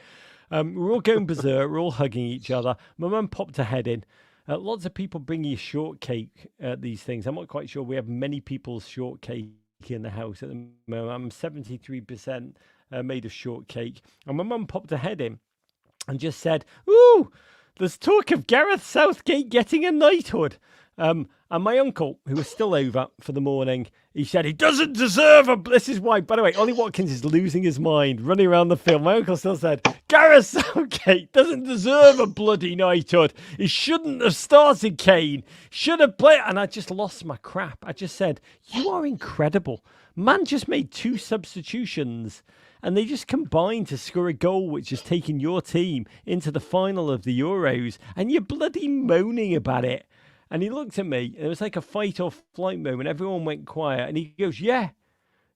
We're all going berserk. We're all hugging each other. My mum popped her head in. Lots of people bring you shortcake at these things. I'm not quite sure we have many people's shortcake in the house at the moment. I'm 73% made of shortcake. And my mum popped her head in and just said, "Ooh, there's talk of Gareth Southgate getting a knighthood." And my uncle, who was still over for the morning, he said he doesn't deserve a... This is why, by the way, Ollie Watkins is losing his mind, running around the field. My uncle still said, Gareth Southgate doesn't deserve a bloody knighthood. He shouldn't have started Kane. Should have played... And I just lost my crap. I just said, you are incredible. Man just made 2 substitutions, and they just combined to score a goal which has taken your team into the final of the Euros, and you're bloody moaning about it. And he looked at me, and it was like a fight or flight moment. Everyone went quiet, and he goes, "Yeah,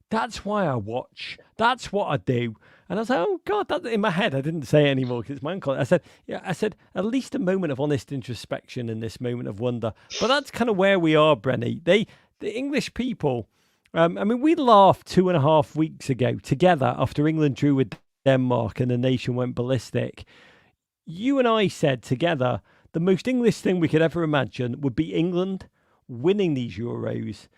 that's why I watch. That's what I do." And I was like, "Oh God!" That in my head, I didn't say it anymore because it's my uncle. I said, "Yeah." I said, "At least a moment of honest introspection in this moment of wonder." But that's kind of where we are, Brenny. The English people. We laughed 2.5 weeks ago together after England drew with Denmark and the nation went ballistic. You and I said together, the most English thing we could ever imagine would be England winning these Euros,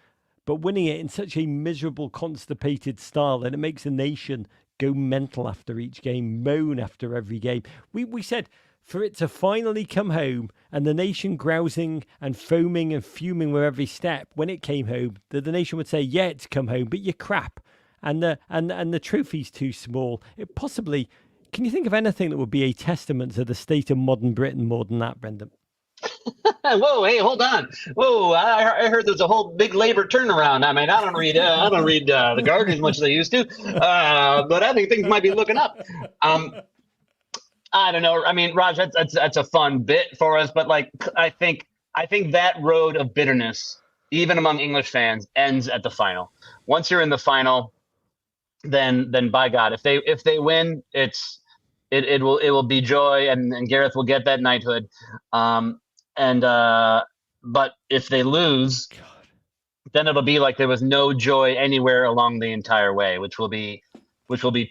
but winning it in such a miserable, constipated style, and it makes the nation go mental after each game, moan after every game. We said for it to finally come home and the nation grousing and foaming and fuming with every step, when it came home, the nation would say, "Yeah, it's come home, but you're crap. And the trophy's too small." It possibly... Can you think of anything that would be a testament to the state of modern Britain more than that, Brendan? Whoa, hey, hold on. Whoa, I heard there's a whole big labor turnaround. I mean, I don't read the Guardian as much as I used to, but I think things might be looking up. I don't know. I mean, Raj, that's a fun bit for us, but like, I think I think that road of bitterness, even among English fans, ends at the final. Once you're in the final, then by God, if they win, it will be joy, and Gareth will get that knighthood. And but if they lose, God. then it'll be like there was no joy anywhere along the entire way, which will be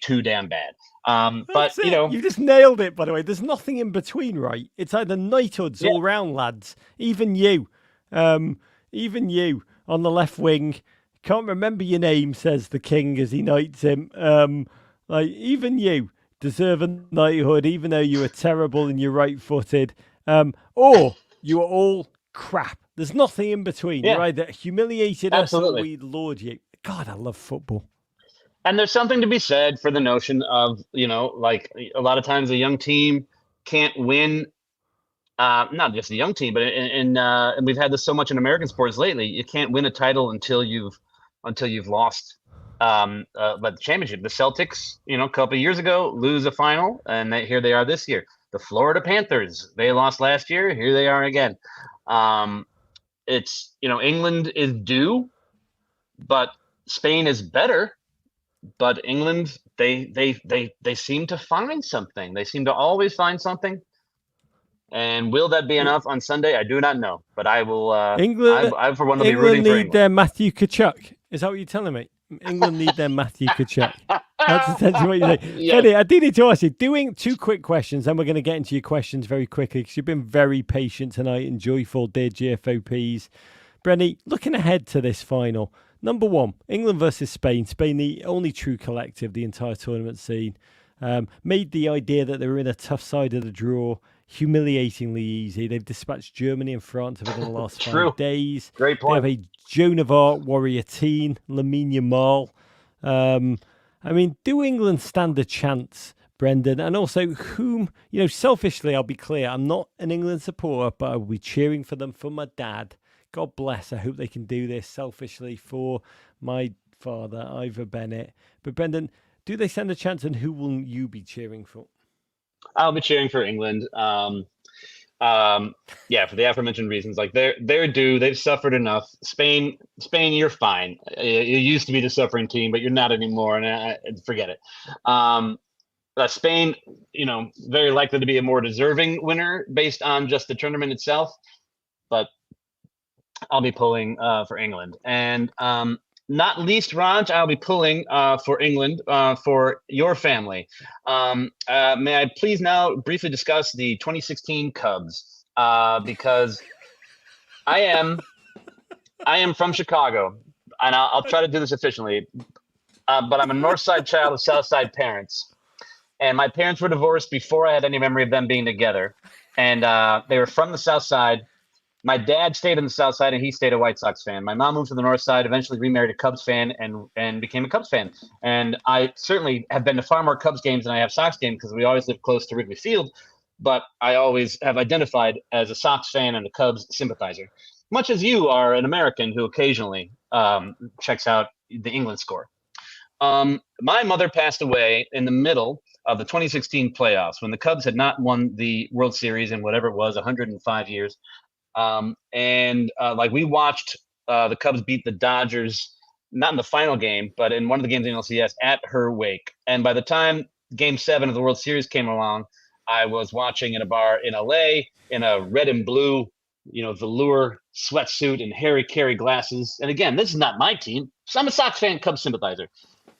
too damn bad. But That's it. You just nailed it, by the way. There's nothing in between, right? It's either knighthoods yeah, all round, lads. Um, even you on the left wing. Can't remember your name, says the king as he knights him. Like, even you deserve a knighthood, even though you were terrible and you're right footed. Or you are all crap. There's nothing in between. You're yeah, either humiliated us or absolutely. we laud you. God, I love football. And there's something to be said for the notion of, like a lot of times a young team can't win. Not just a young team, but and we've had this so much in American sports lately. You can't win a title until you've lost the championship. The Celtics, a couple of years ago, lose a final, and here they are this year. The Florida Panthers, they lost last year. Here they are again. Um, it's England is due, but Spain is better. But England, they seem to find something. They seem to always find something. And will that be enough on Sunday? I do not know, but I will. England, I for one will be England rooting for need England. their Matthew Kachuk. Is that what you're telling me? England need their Matthew Kachuk. That's essentially what you're saying. Yes. Benny, I do need to ask you, doing two quick questions, then we're going to get into your questions very quickly because you've been very patient tonight and joyful, dear GFOPs. Brenny, looking ahead to this final, number one, England versus Spain. Spain, the only true collective the entire tournament scene. Made the idea that they were in a tough side of the draw humiliatingly easy. They've dispatched Germany and France within the last True. 5 days. Great They have point. a Joan of Arc warrior teen, Lamine Yamal. I mean, do England stand a chance, Brendan? And also, selfishly, I'll be clear, I'm not an England supporter, but I will be cheering for them for my dad. God bless. I hope they can do this selfishly for my father, Ivor Bennett. But Brendan, do they stand a chance, and who will you be cheering for? I'll be cheering for England. Yeah, for the aforementioned reasons. Like they're due. They've suffered enough. Spain, you're fine. You used to be the suffering team, but you're not anymore. And forget it. Spain, very likely to be a more deserving winner based on just the tournament itself. But I'll be pulling for England. And not least, Raj, I'll be pulling for England for your family. May I please now briefly discuss the 2016 Cubs? Because I am from Chicago, and I'll try to do this efficiently. But I'm a North Side child of South Side parents. And my parents were divorced before I had any memory of them being together. And they were from the South Side. My dad stayed in the South Side, and he stayed a White Sox fan. My mom moved to the North Side, eventually remarried a Cubs fan, and became a Cubs fan. And I certainly have been to far more Cubs games than I have Sox games because we always live close to Wrigley Field. But I always have identified as a Sox fan and a Cubs sympathizer, much as you are an American who occasionally checks out the England score. My mother passed away in the middle of the 2016 playoffs when the Cubs had not won the World Series in whatever it was, 105 years. We watched the Cubs beat the Dodgers, not in the final game, but in one of the games in LCS at her wake. And by the time Game 7 of the World Series came along, I was watching in a bar in LA in a red and blue, velour sweatsuit and Harry Carey glasses. And again, this is not my team. So I'm a Sox fan, Cubs sympathizer.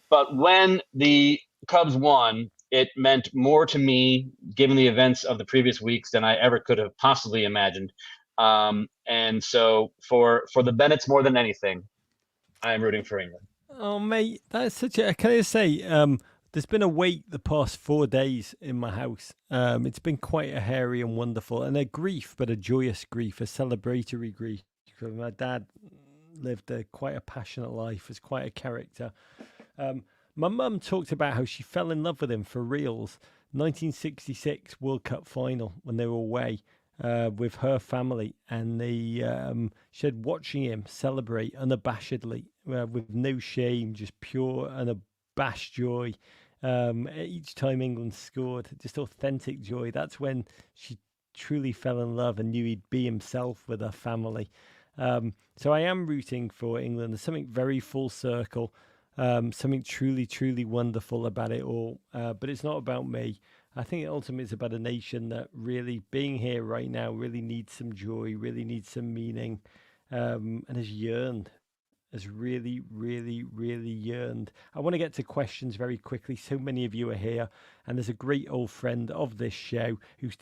But when the Cubs won, it meant more to me, given the events of the previous weeks, than I ever could have possibly imagined. And so for the Bennetts more than anything, I am rooting for England. Oh, mate, that's such a. Can I just say, there's been a wait the past 4 days in my house. It's been quite a hairy and wonderful, and a grief, but a joyous grief, a celebratory grief. Because my dad lived quite a passionate life, was quite a character. My mum talked about how she fell in love with him for reals. 1966 World Cup final when they were away with her family, and she had watching him celebrate unabashedly with no shame, just pure unabashed joy. Each time England scored, just authentic joy. That's when she truly fell in love and knew he'd be himself with a family. So I am rooting for England. There's something very full circle, something truly, truly wonderful about it all. But it's not about me. I think ultimately it's about a nation that really being here right now really needs some joy, really needs some meaning, and has yearned, has really, really, really yearned. I want to get to questions very quickly. So many of you are here, and there's a great old friend of this show who's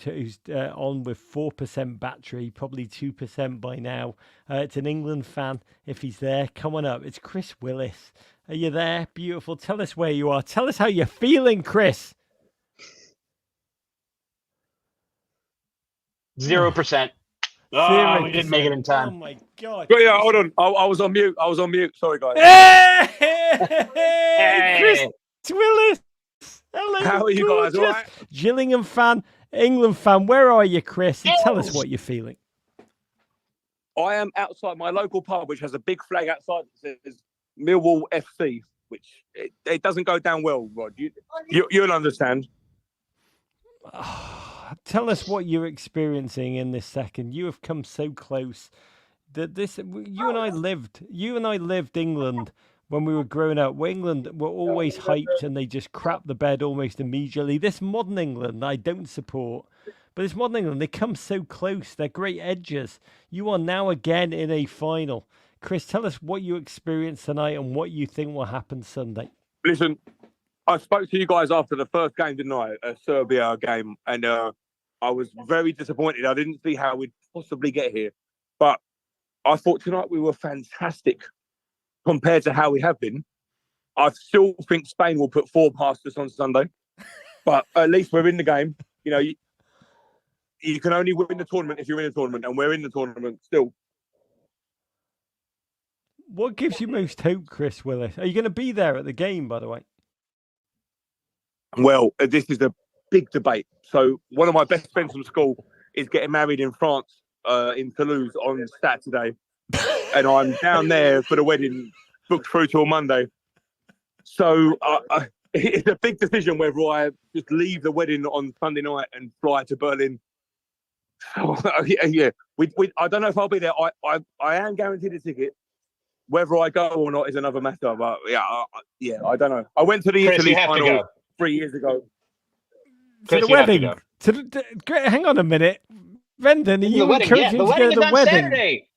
on with 4% battery, probably 2% by now. It's an England fan. If he's there, come on up. It's Chris Willis. Are you there? Beautiful. Tell us where you are. Tell us how you're feeling, Chris. 0%. Oh, we didn't make it in time. Oh my God! Yeah, hold on. I was on mute. Sorry, guys. Hey, Chris Willis. Hello. How are you guys? All right? Gillingham fan, England fan. Where are you, Chris? And tell us what you're feeling. I am outside my local pub, which has a big flag outside that says Millwall FC, which it doesn't go down well, Rod. You'll understand. Tell us what you're experiencing in this second. You have come so close. You and I lived England when we were growing up. England were always hyped and they just crap the bed almost immediately. This modern England I don't support. But this modern England, they come so close. They're great edges. You are now again in a final. Chris, tell us what you experienced tonight and what you think will happen Sunday. Listen, I spoke to you guys after the first game, didn't I? A Serbia game. And I was very disappointed. I didn't see how we'd possibly get here. But I thought tonight we were fantastic compared to how we have been. I still think Spain will put 4 past us on Sunday. But at least we're in the game. You know, you can only win the tournament if you're in the tournament. And we're in the tournament still. What gives you most hope, Chris Willis? Are you going to be there at the game, by the way? Well, this is a big debate. So one of my best friends from school is getting married in France, in Toulouse on Saturday. And I'm down there for the wedding, booked through till Monday. So it's a big decision whether I just leave the wedding on Sunday night and fly to Berlin. So, yeah. I don't know if I'll be there. I am guaranteed a ticket. Whether I go or not is another matter. But yeah, I don't know. I went to the Italy final 3 years ago. To the wedding. Hang on a minute. Brendan, are you encouraging to go to the wedding? Saturday.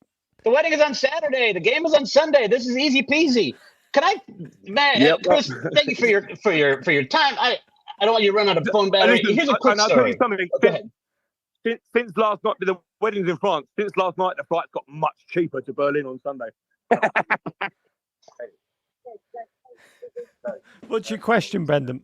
The wedding is on Saturday. The game is on Sunday. This is easy peasy. Can I, Chris? Thank you for your time. I don't want you to run out of phone battery. Here's a quick story. I'll tell you something. Since last night, the wedding's in France. Since last night, the flights got much cheaper to Berlin on Sunday. What's your question, Brendan?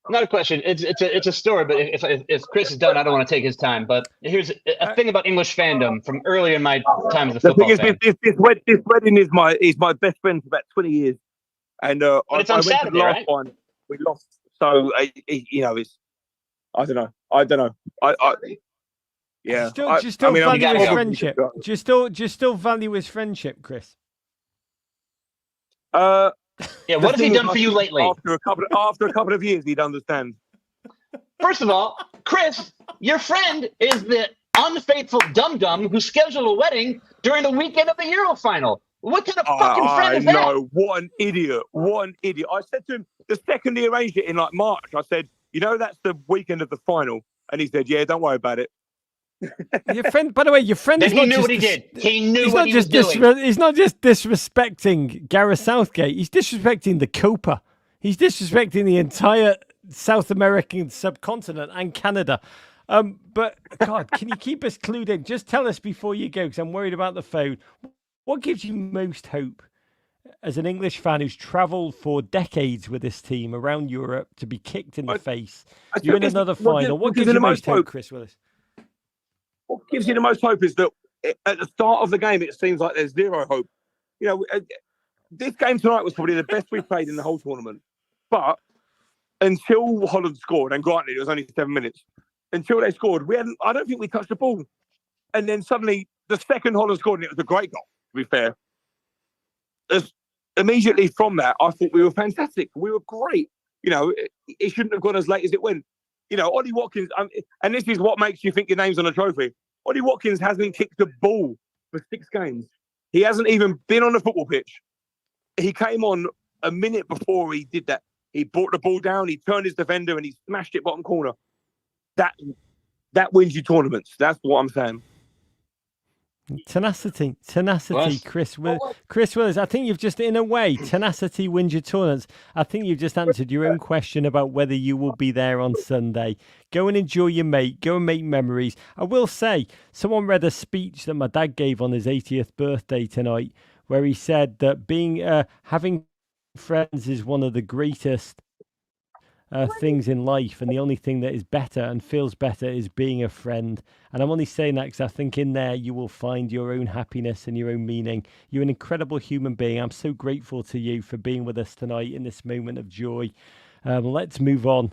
Not a question. It's a story. But if Chris is done, I don't want to take his time. But here's a thing about English fandom from early in my time as a football fan. This wedding is my best friend for about 20 years, and but it's on Saturday, last one we lost. So it's I don't know. Yeah. Do you still value his friendship? Do you still value his friendship, Chris? Yeah, what has he done for you lately? After a couple of years, he'd understand. First of all, Chris, your friend is the unfaithful dum-dum who scheduled a wedding during the weekend of the Euro final. What kind of fucking friend is that? No, what an idiot. I said to him, the second he arranged it in like March, I said, that's the weekend of the final. And he said, yeah, don't worry about it. Your friend, by the way, your friend. Then he knew what he did. He knew what he was doing. He's not just disrespecting Gareth Southgate. He's disrespecting the Copa. He's disrespecting the entire South American subcontinent and Canada. But God, can you keep us clued in? Just tell us before you go, because I'm worried about the phone. What gives you most hope as an English fan who's travelled for decades with this team around Europe to be kicked in the face? You're in another final. What gives you most hope, Chris Willis? What gives you the most hope is that at the start of the game, it seems like there's zero hope. This game tonight was probably the best we've played in the whole tournament. But until Holland scored, and granted, it was only 7 minutes, until they scored, I don't think we touched the ball. And then suddenly, the second Holland scored, and it was a great goal, to be fair. Immediately from that, I thought we were fantastic. We were great. It shouldn't have gone as late as it went. You know, Ollie Watkins, and this is what makes you think your name's on a trophy. Ollie Watkins hasn't kicked a ball for 6 games. He hasn't even been on the football pitch. He came on a minute before he did that. He brought the ball down, he turned his defender, and he smashed it bottom corner. That wins you tournaments. That's what I'm saying. Tenacity, Well, Chris Willis. I think you've just, in a way, tenacity wins your tournaments. I think you've just answered your own question about whether you will be there on Sunday. Go and enjoy your mate. Go and make memories. I will say, someone read a speech that my dad gave on his 80th birthday tonight, where he said that having friends is one of the greatest things in life, and the only thing that is better and feels better is being a friend. And I'm only saying that because I think in there you will find your own happiness and your own meaning. You're an incredible human being. I'm so grateful to you for being with us tonight in this moment of joy. Let's move on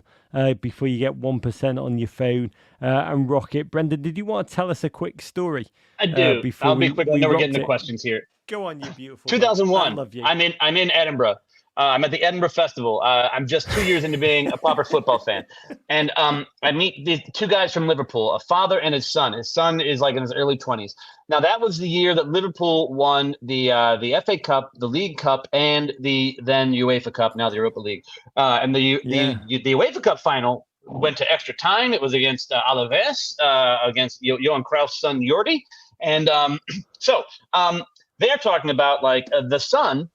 before you get 1% on your phone and rock it. Brendan, did you want to tell us a quick story? I do. I'll be quick. I know we're getting the it. questions here. Go on, you beautiful. 2001. I love you. I'm in Edinburgh. I'm at the Edinburgh Festival. I'm just 2 years into being a proper football fan, and I meet these 2 guys from Liverpool, a father and his son. His son is like in his early 20s. Now that was the year that Liverpool won the FA Cup, the League Cup, and the then UEFA Cup, now the Europa League. And the UEFA Cup final went to extra time. It was against Alaves, against Johan Cruyff's son Jordi, and so they're talking about like the son.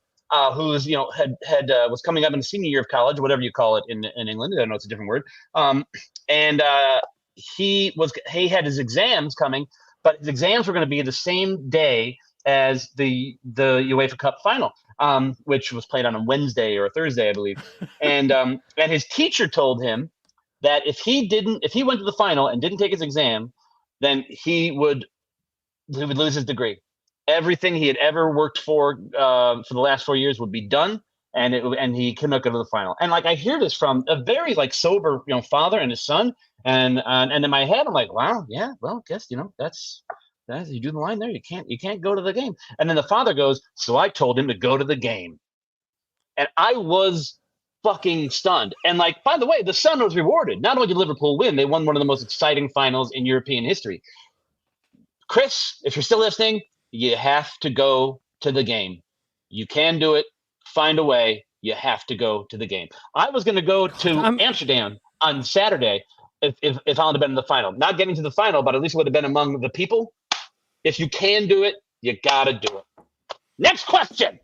Who's was coming up in the senior year of college, whatever you call it in England. I know it's a different word. And he had his exams coming, but his exams were going to be the same day as the UEFA Cup final, which was played on a Wednesday or a Thursday, I believe. And his teacher told him that if he went to the final and didn't take his exam, then he would lose his degree. Everything he had ever worked for the last 4 years would be done, and he could not go to the final. And like I hear this from a very like sober father and his son, and in my head I'm like, wow, yeah, well, guess that's you do the line there. You can't go to the game. And then the father goes, so I told him to go to the game, and I was fucking stunned. And like, by the way, the son was rewarded. Not only did Liverpool win, they won one of the most exciting finals in European history. Chris, if you're still listening, you have to go to the game. You can do it. Find a way. You have to go to the game. I was going to go to Amsterdam on Saturday if I would have been in the final. Not getting to the final, but at least it would have been among the people. If you can do it, you got to do it. Next question.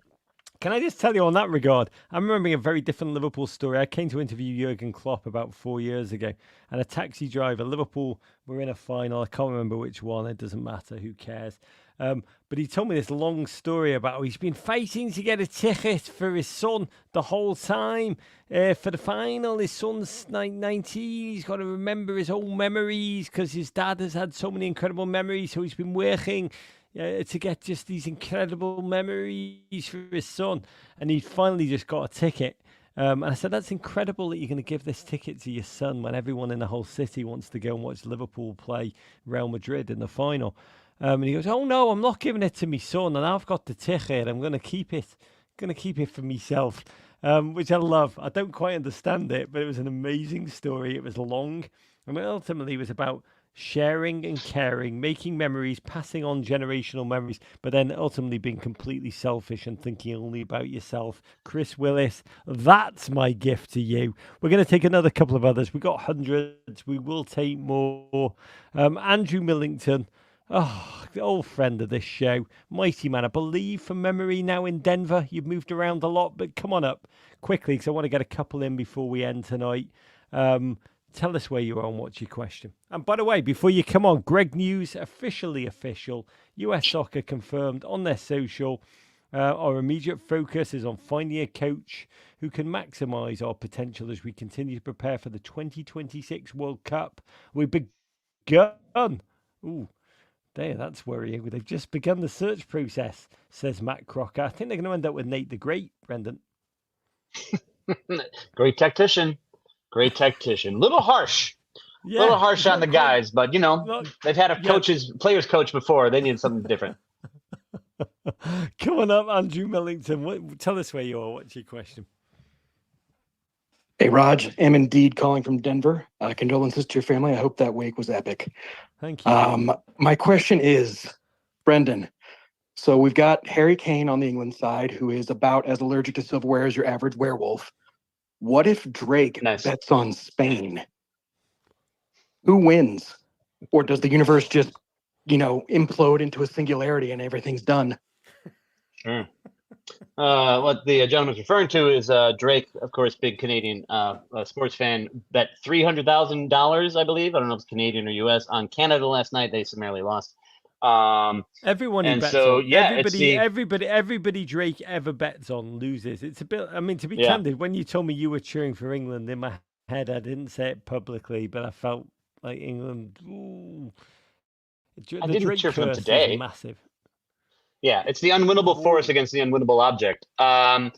Can I just tell you on that regard, I'm remembering a very different Liverpool story. I came to interview Jurgen Klopp about 4 years ago, and a taxi driver, Liverpool were in a final. I can't remember which one. It doesn't matter. Who cares? But he told me this long story about how he's been fighting to get a ticket for his son the whole time for the final. His son's 19. He's got to remember his old memories because his dad has had so many incredible memories. So he's been working to get just these incredible memories for his son. And he finally just got a ticket. And I said, that's incredible that you're going to give this ticket to your son when everyone in the whole city wants to go and watch Liverpool play Real Madrid in the final. And he goes, oh no, I'm not giving it to my son, and I've got the ticket. I'm going to keep it. For myself, which I love. I don't quite understand it, but it was an amazing story. It was long. I mean, ultimately, it was about sharing and caring, making memories, passing on generational memories, but then ultimately being completely selfish and thinking only about yourself. Chris Willis, that's my gift to you. We're going to take another couple of others. We got hundreds. We will take more. Andrew Millington. Oh, the old friend of this show. Mighty man, I believe, from memory, now in Denver. You've moved around a lot, but come on up quickly because I want to get a couple in before we end tonight. Tell us where you are and what's your question. And by the way, before you come on, Greg News, officially official. US Soccer confirmed on their social. Our immediate focus is on finding a coach who can maximise our potential as we continue to prepare for the 2026 World Cup. We've begun. Ooh. There, that's worrying. They've just begun the search process, says Matt Crocker. I think they're going to end up with Nate the Great, Brendan. Great tactician. Little harsh. Yeah, little harsh on the guys, but they've had players coach before. They need something different. Coming up, Andrew Millington. Tell us where you are. What's your question? Hey, Raj, am indeed calling from Denver. Condolences to your family. I hope that wake was epic. Thank you. My question is, Brendan, so we've got Harry Kane on the England side, who is about as allergic to silverware as your average werewolf. What if Drake Nice. bets on Spain? Who wins? Or does the universe just, implode into a singularity and everything's done? Sure. What the gentleman's referring to is Drake, of course, big Canadian sports fan, bet $300,000, I believe. I don't know if it's Canadian or U.S. on Canada last night. They summarily lost. Everyone he and bets so, on. yeah, it's Everybody Drake ever bets on loses. It's a bit. I mean, to be Yeah. candid, when you told me you were cheering for England, in my head, I didn't say it publicly, but I felt like England. Ooh. The I didn't Drake cheer for them curse is today. massive. Yeah, it's the unwinnable force against the unwinnable object. I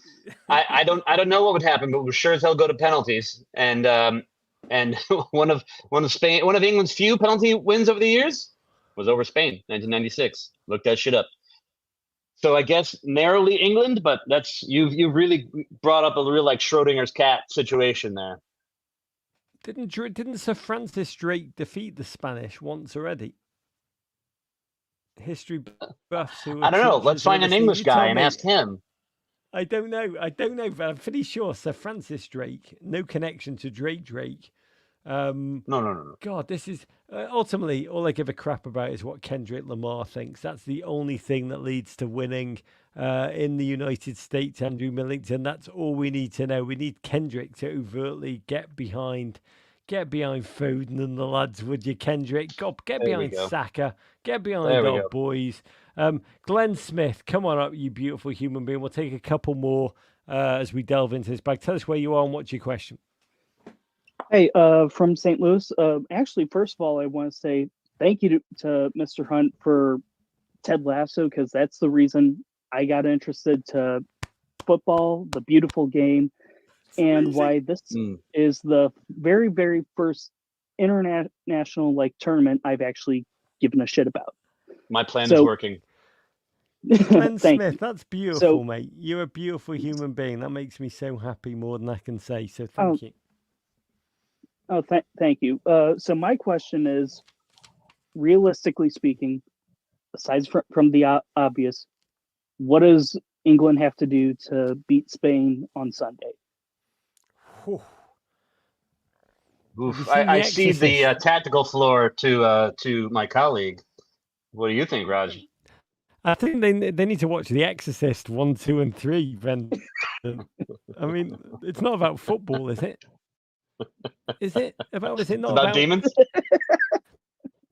don't know what would happen, but we're sure as hell go to penalties. And one of England's few penalty wins over the years was over Spain, 1996. Look that shit up. So I guess narrowly England, but that's you've really brought up a real like Schrodinger's cat situation there. Didn't Sir Francis Drake defeat the Spanish once already? History buffs who I don't know. Let's find an English guy and ask him. I don't know, but I'm pretty sure Sir Francis Drake, no connection to Drake. No. God, this is ultimately all I give a crap about is what Kendrick Lamar thinks. That's the only thing that leads to winning in the United States, Andrew Millington. That's all we need to know. We need Kendrick to overtly get behind Foden and the lads, would you, Kendrick? God, get behind Saka. Get behind our boys. Glenn Smith, come on up, you beautiful human being. We'll take a couple more as we delve into this bag. Tell us where you are and what's your question. Hey, from St. Louis. Actually, first of all, I want to say thank you to Mr. Hunt for Ted Lasso, because that's the reason I got interested to football, the beautiful game, and why this is the very, very first international tournament I've actually given a shit about. My plan is working. Glenn Smith, that's beautiful, mate. You're a beautiful human being. That makes me so happy, more than I can say. So thank you. Oh, thank you. So my question is, realistically speaking, aside from the obvious, what does England have to do to beat Spain on Sunday? Oof. I see the tactical floor to my colleague. What do you think, Raj? I think they need to watch The Exorcist 1, 2, and 3, Brendan. I mean, it's not about football, is it? Is it not about demons?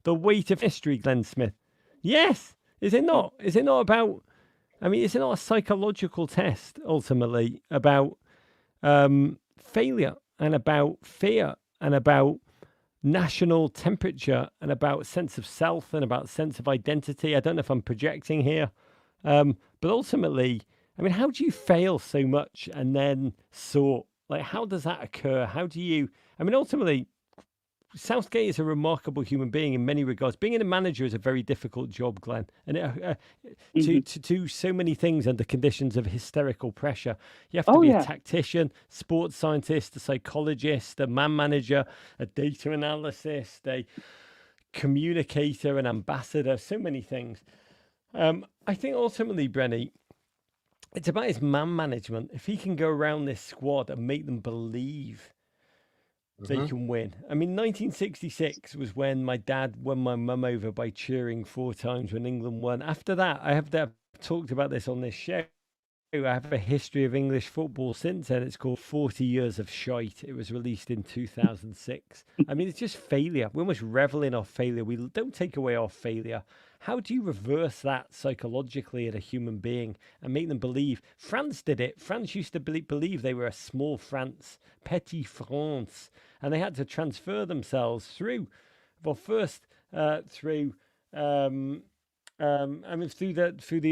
The weight of history, Glenn Smith? Yes. Is it not? Is it not about? I mean, is it not a psychological test ultimately about failure and about fear and about national temperature and about sense of self and about sense of identity? I don't know if I'm projecting here, but ultimately, I mean, how do you fail so much and then sort? Like, how does that occur? How do you? I mean, ultimately, Southgate is a remarkable human being in many regards. Being a manager is a very difficult job, Glenn, and to do so many things under conditions of hysterical pressure. You have to be a tactician, sports scientist, a psychologist, a man manager, a data analyst, a communicator, an ambassador, so many things. I think ultimately, Brenny, it's about his man management. If he can go around this squad and make them believe they can win. I mean, 1966 was when my dad won my mum over by cheering 4 times when England won. After that, I've talked about this on this show. I have a history of English football since then. It's called 40 Years of Shite. It was released in 2006. I mean, it's just failure. We almost revel in our failure. We don't take away our failure. How do you reverse that psychologically in a human being and make them believe? France did it. France used to believe they were a small France, petit France, and they had to transfer themselves through, well, first through the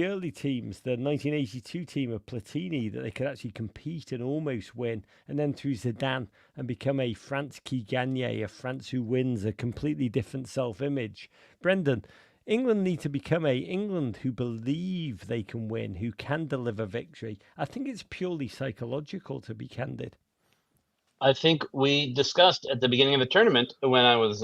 early teams, the 1982 team of Platini, that they could actually compete and almost win, and then through Zidane and become a France qui gagne, a France who wins, a completely different self-image. Brendan, England need to become a England who believe they can win, who can deliver victory. I think it's purely psychological, to be candid. I think we discussed at the beginning of the tournament when I was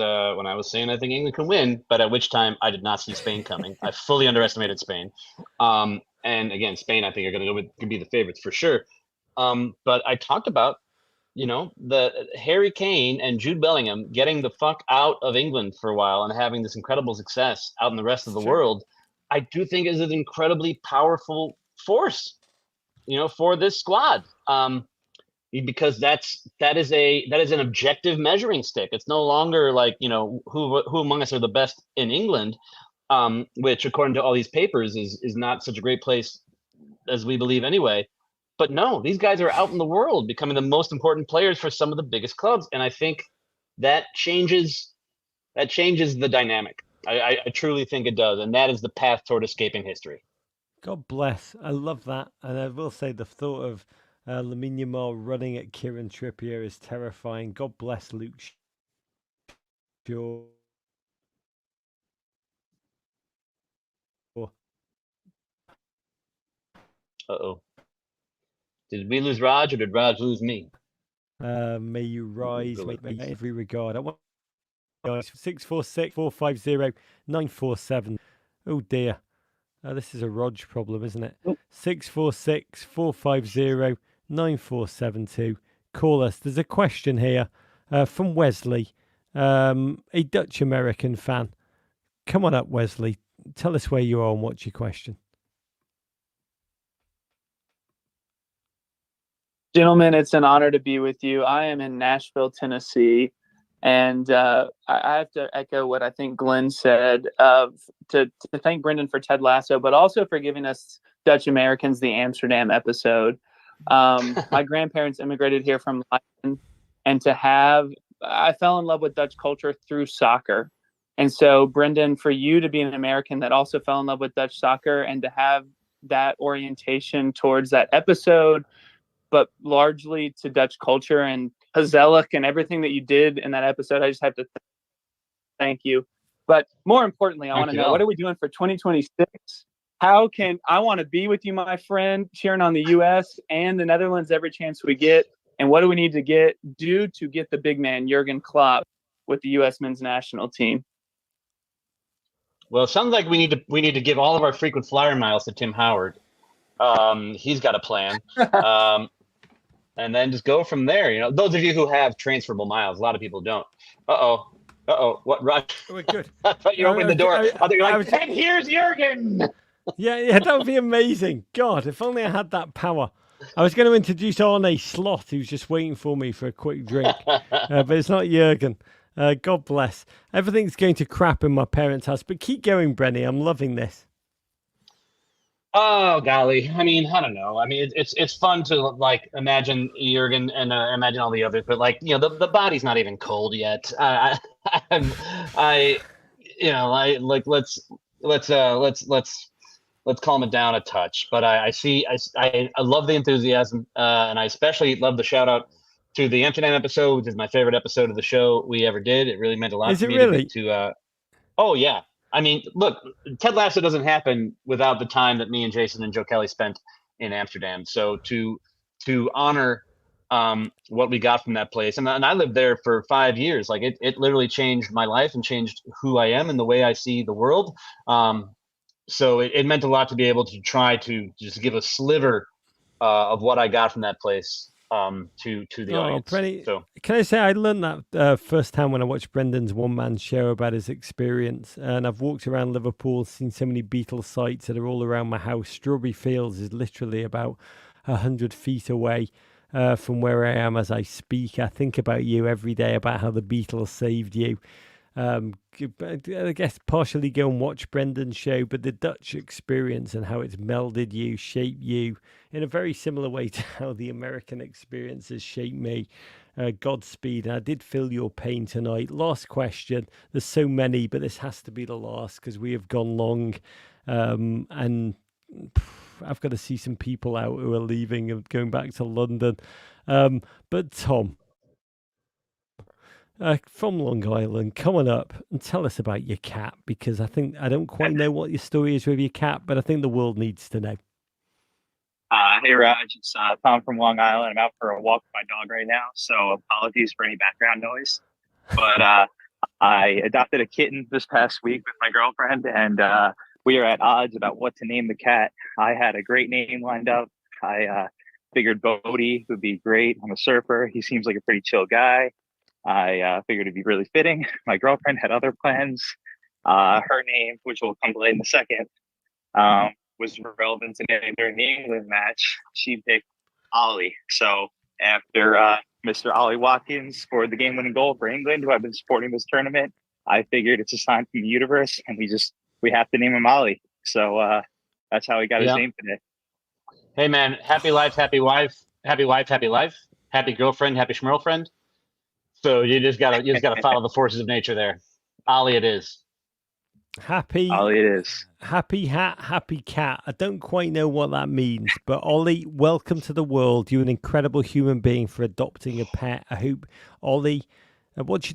saying I think England can win, but at which time I did not see Spain coming. I fully underestimated Spain. And again, Spain I think are going to be the favorites for sure. But I talked about the Harry Kane and Jude Bellingham getting the fuck out of England for a while and having this incredible success out in the rest of the world. I do think is an incredibly powerful force, for this squad. Because that is an objective measuring stick. It's no longer like who among us are the best in England, which according to all these papers is not such a great place as we believe anyway. But no, these guys are out in the world becoming the most important players for some of the biggest clubs, and I think that changes the dynamic. I truly think it does, and that is the path toward escaping history. God bless. I love that. And I will say the thought of Lamine Yamal running at Kieran Trippier is terrifying. God bless Luke Shaw. Uh-oh. Did we lose Raj or did Raj lose me? May you rise, mate, in every regard. I want 646-450-947. Oh dear. This is a Rog problem, isn't it? 646-450-9472. Call us. There's a question here from Wesley, a Dutch American fan. Come on up, Wesley. Tell us where you are and what's your question. Gentlemen, it's an honor to be with you. I am in Nashville, Tennessee, and I have to echo what I think Glenn said to thank Brendan for Ted Lasso, but also for giving us Dutch Americans the Amsterdam episode. My grandparents immigrated here from London, and I fell in love with Dutch culture through soccer. And so, Brendan, for you to be an American that also fell in love with Dutch soccer and to have that orientation towards that episode, but largely to Dutch culture and Hazelik and everything that you did in that episode, I just have to thank you. But more importantly, I want to know, what are we doing for 2026? I want to be with you, my friend, cheering on the U.S. and the Netherlands every chance we get. And what do we need to do to get the big man, Jurgen Klopp, with the U.S. men's national team? Well, it sounds like we need to give all of our frequent flyer miles to Tim Howard. He's got a plan. And then just go from there. Those of you who have transferable miles, a lot of people don't. What, Raj? We're good. I thought you opened the door. I thought you were like, and here's Jurgen. Yeah, that would be amazing. God, if only I had that power. I was going to introduce Arne Slot, who's just waiting for me for a quick drink. But it's not Jurgen. God bless. Everything's going to crap in my parents' house. But keep going, Brenny. I'm loving this. Oh golly! I mean, I don't know. I mean, it's fun to like imagine Jurgen and imagine all the others, but like the body's not even cold yet. Let's calm it down a touch. But I love the enthusiasm, and I especially love the shout out to the Amsterdam episode, which is my favorite episode of the show we ever did. It really meant a lot to me. Really? Oh yeah. I mean, look, Ted Lasso doesn't happen without the time that me and Jason and Joe Kelly spent in Amsterdam. So to honor what we got from that place, and I lived there for 5 years. Like it literally changed my life and changed who I am and the way I see the world. So it meant a lot to be able to try to just give a sliver of what I got from that place to the audience. Brenny, so can I say I learned that first time when I watched Brendan's one-man show about his experience, and I've walked around Liverpool, seen so many Beatles sites that are all around my house. Strawberry Fields is literally about 100 feet away from where I am as I speak. I think about you every day, about how the Beatles saved you. I guess partially go and watch Brendan's show, but the Dutch experience and how it's melded you, shaped you in a very similar way to how the American experience has shaped me. Godspeed. And I did feel your pain tonight. Last question. There's so many, but this has to be the last because we have gone long. And I've got to see some people out who are leaving and going back to London. But Tom, from Long Island, come on up and tell us about your cat, because I don't quite know what your story is with your cat, but I think the world needs to know. Hey Raj, it's Tom from Long Island. I'm out for a walk with my dog right now, so apologies for any background noise. But I adopted a kitten this past week with my girlfriend, and we are at odds about what to name the cat. I had a great name lined up. I figured Bodie would be great. I'm a surfer. He seems like a pretty chill guy. I figured it'd be really fitting. My girlfriend had other plans. Her name, which will come to light in a second, was relevant today during the England match. She picked Ollie. So after Mr. Ollie Watkins scored the game-winning goal for England, who I've been supporting this tournament, I figured it's a sign from the universe, and we have to name him Ollie. So that's how he got his name today. Hey man, happy life, happy wife, happy wife, happy life, happy girlfriend, happy schmirlfriend. So you just gotta follow the forces of nature there. Ollie, it is. Happy Ollie, it is. Happy hat, happy cat. I don't quite know what that means, but Ollie, welcome to the world. You're an incredible human being for adopting a pet. I hope, Ollie,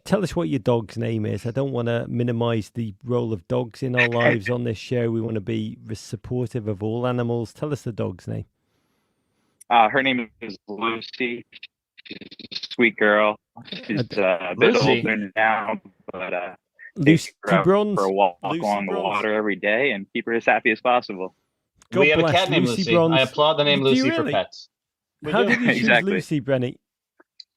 tell us what your dog's name is. I don't want to minimize the role of dogs in our lives on this show. We want to be supportive of all animals. Tell us the dog's name. Her name is Lucy. She's a sweet girl. She's a bit older now, but Lucy Bronze for a walk along the water every day and keep her as happy as possible. We have a cat named Lucy. Bronze. I applaud the name Lucy for pets. How did you choose Lucy, Brenny?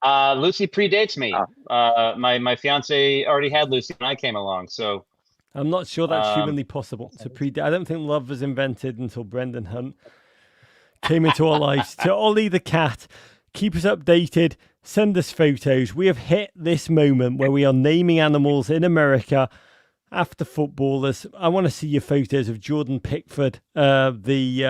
Lucy predates me. My fiance already had Lucy when I came along, so I'm not sure that's humanly possible to predate. I don't think love was invented until Brendan Hunt came into our lives. To Ollie the cat, keep us updated. Send us photos. We have hit this moment where we are naming animals in America after footballers. I want to see your photos of Jordan Pickford, the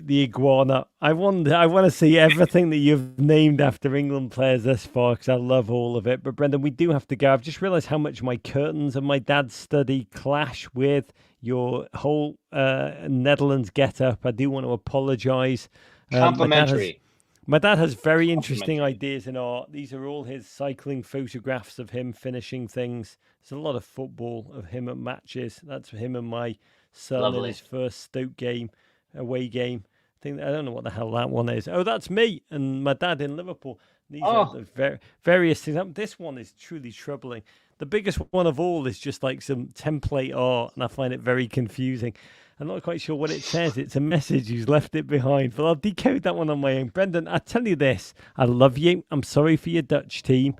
iguana. I want to see everything that you've named after England players thus far, because I love all of it. But Brendan, we do have to go. I've just realised how much my curtains and my dad's study clash with your whole Netherlands get-up. I do want to apologise. Complimentary. My dad has very interesting ideas in art. These are all his cycling photographs of him finishing things. There's a lot of football of him at matches. That's him and my son in his first Stoke game, away game. I don't know what the hell that one is. Oh, that's me and my dad in Liverpool. These are the various things. This one is truly troubling. The biggest one of all is just like some template art, and I find it very confusing. I'm not quite sure what it says. It's a message. He's left it behind. But I'll decode that one on my own. Brendan, I tell you this. I love you. I'm sorry for your Dutch team.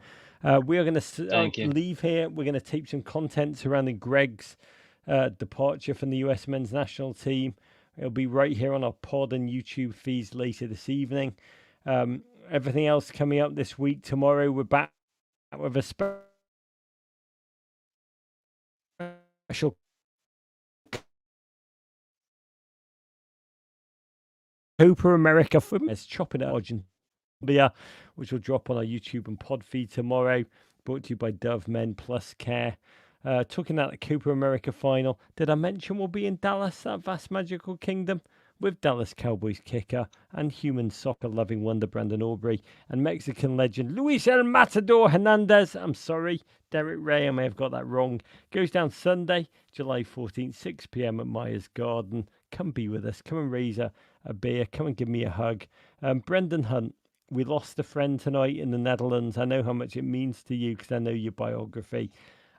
We are going to leave here. We're going to tape some content surrounding Gregg's departure from the US men's national team. It'll be right here on our pod and YouTube feeds later this evening. Everything else coming up this week. Tomorrow, we're back with a special Copa America is chopping at Argentina, which will drop on our YouTube and pod feed tomorrow. Brought to you by Dove Men Plus Care. Talking about the Copa America final, did I mention we'll be in Dallas, that vast magical kingdom, with Dallas Cowboys kicker and human soccer loving wonder Brandon Aubrey and Mexican legend Luis El Matador Hernandez. I'm sorry, Derek Ray, I may have got that wrong. Goes down Sunday, July 14th, 6 p.m. at Myers Garden. Come be with us. Come and raise a beer. Come and give me a hug. Brendan Hunt, we lost a friend tonight in the Netherlands. I know how much it means to you because I know your biography.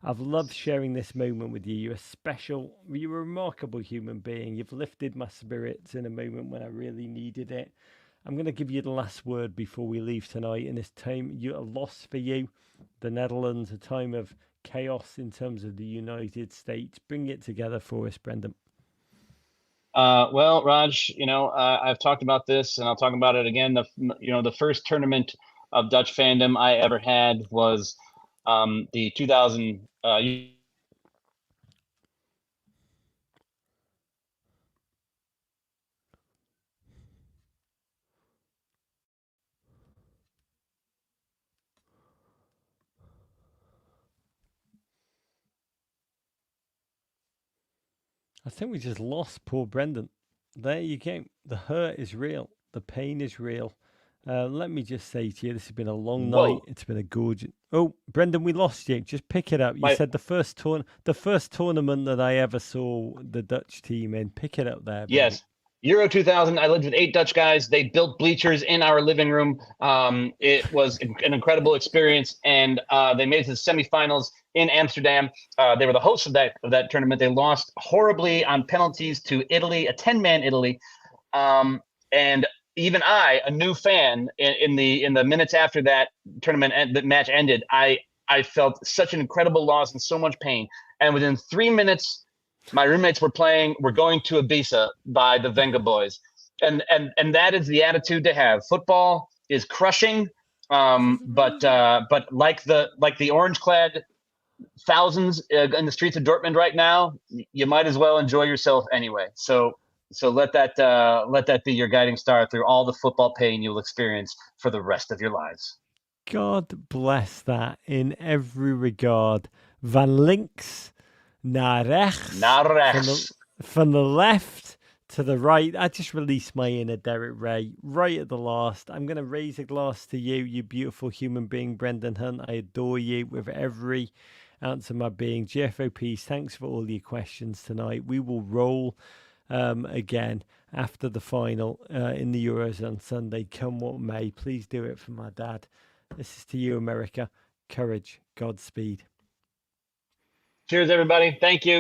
I've loved sharing this moment with you. You're a remarkable human being. You've lifted my spirits in a moment when I really needed it. I'm going to give you the last word before we leave tonight. In this time, a loss for you, the Netherlands, a time of chaos in terms of the United States. Bring it together for us, Brendan. Well, Raj, I've talked about this and I'll talk about it again. The first tournament of Dutch fandom I ever had was the 2000. I think we just lost poor Brendan. There you go. The hurt is real. The pain is real. Let me just say to you, this has been a long night. It's been a gorgeous. Oh, Brendan, we lost you. Just pick it up. You said the first tournament that I ever saw the Dutch team in. Pick it up there. Brendan. Yes. Euro 2000, I lived with 8 Dutch guys. They built bleachers in our living room. It was an incredible experience, and they made it to the semifinals in Amsterdam. They were the hosts of that tournament. They lost horribly on penalties to Italy, a 10-man Italy. And even I, a new fan, in the minutes after that tournament and the match ended, I felt such an incredible loss and so much pain. And within 3 minutes, my roommates were going to Ibiza by the Venga Boys. And that is the attitude to have. Football is crushing, but like the orange-clad thousands in the streets of Dortmund right now, you might as well enjoy yourself anyway. So let that be your guiding star through all the football pain you'll experience for the rest of your lives. God bless that in every regard. Van links naar rechts. Naar rechts. From the left to the right. I just released my inner Derek Ray right at the last. I'm going to raise a glass to you, you beautiful human being, Brendan Hunt. I adore you with every ounce of my being. GFOPs, thanks for all your questions tonight. We will roll again after the final in the Euros on Sunday. Come what may. Please do it for my dad. This is to you, America. Courage. Godspeed. Cheers, everybody. Thank you.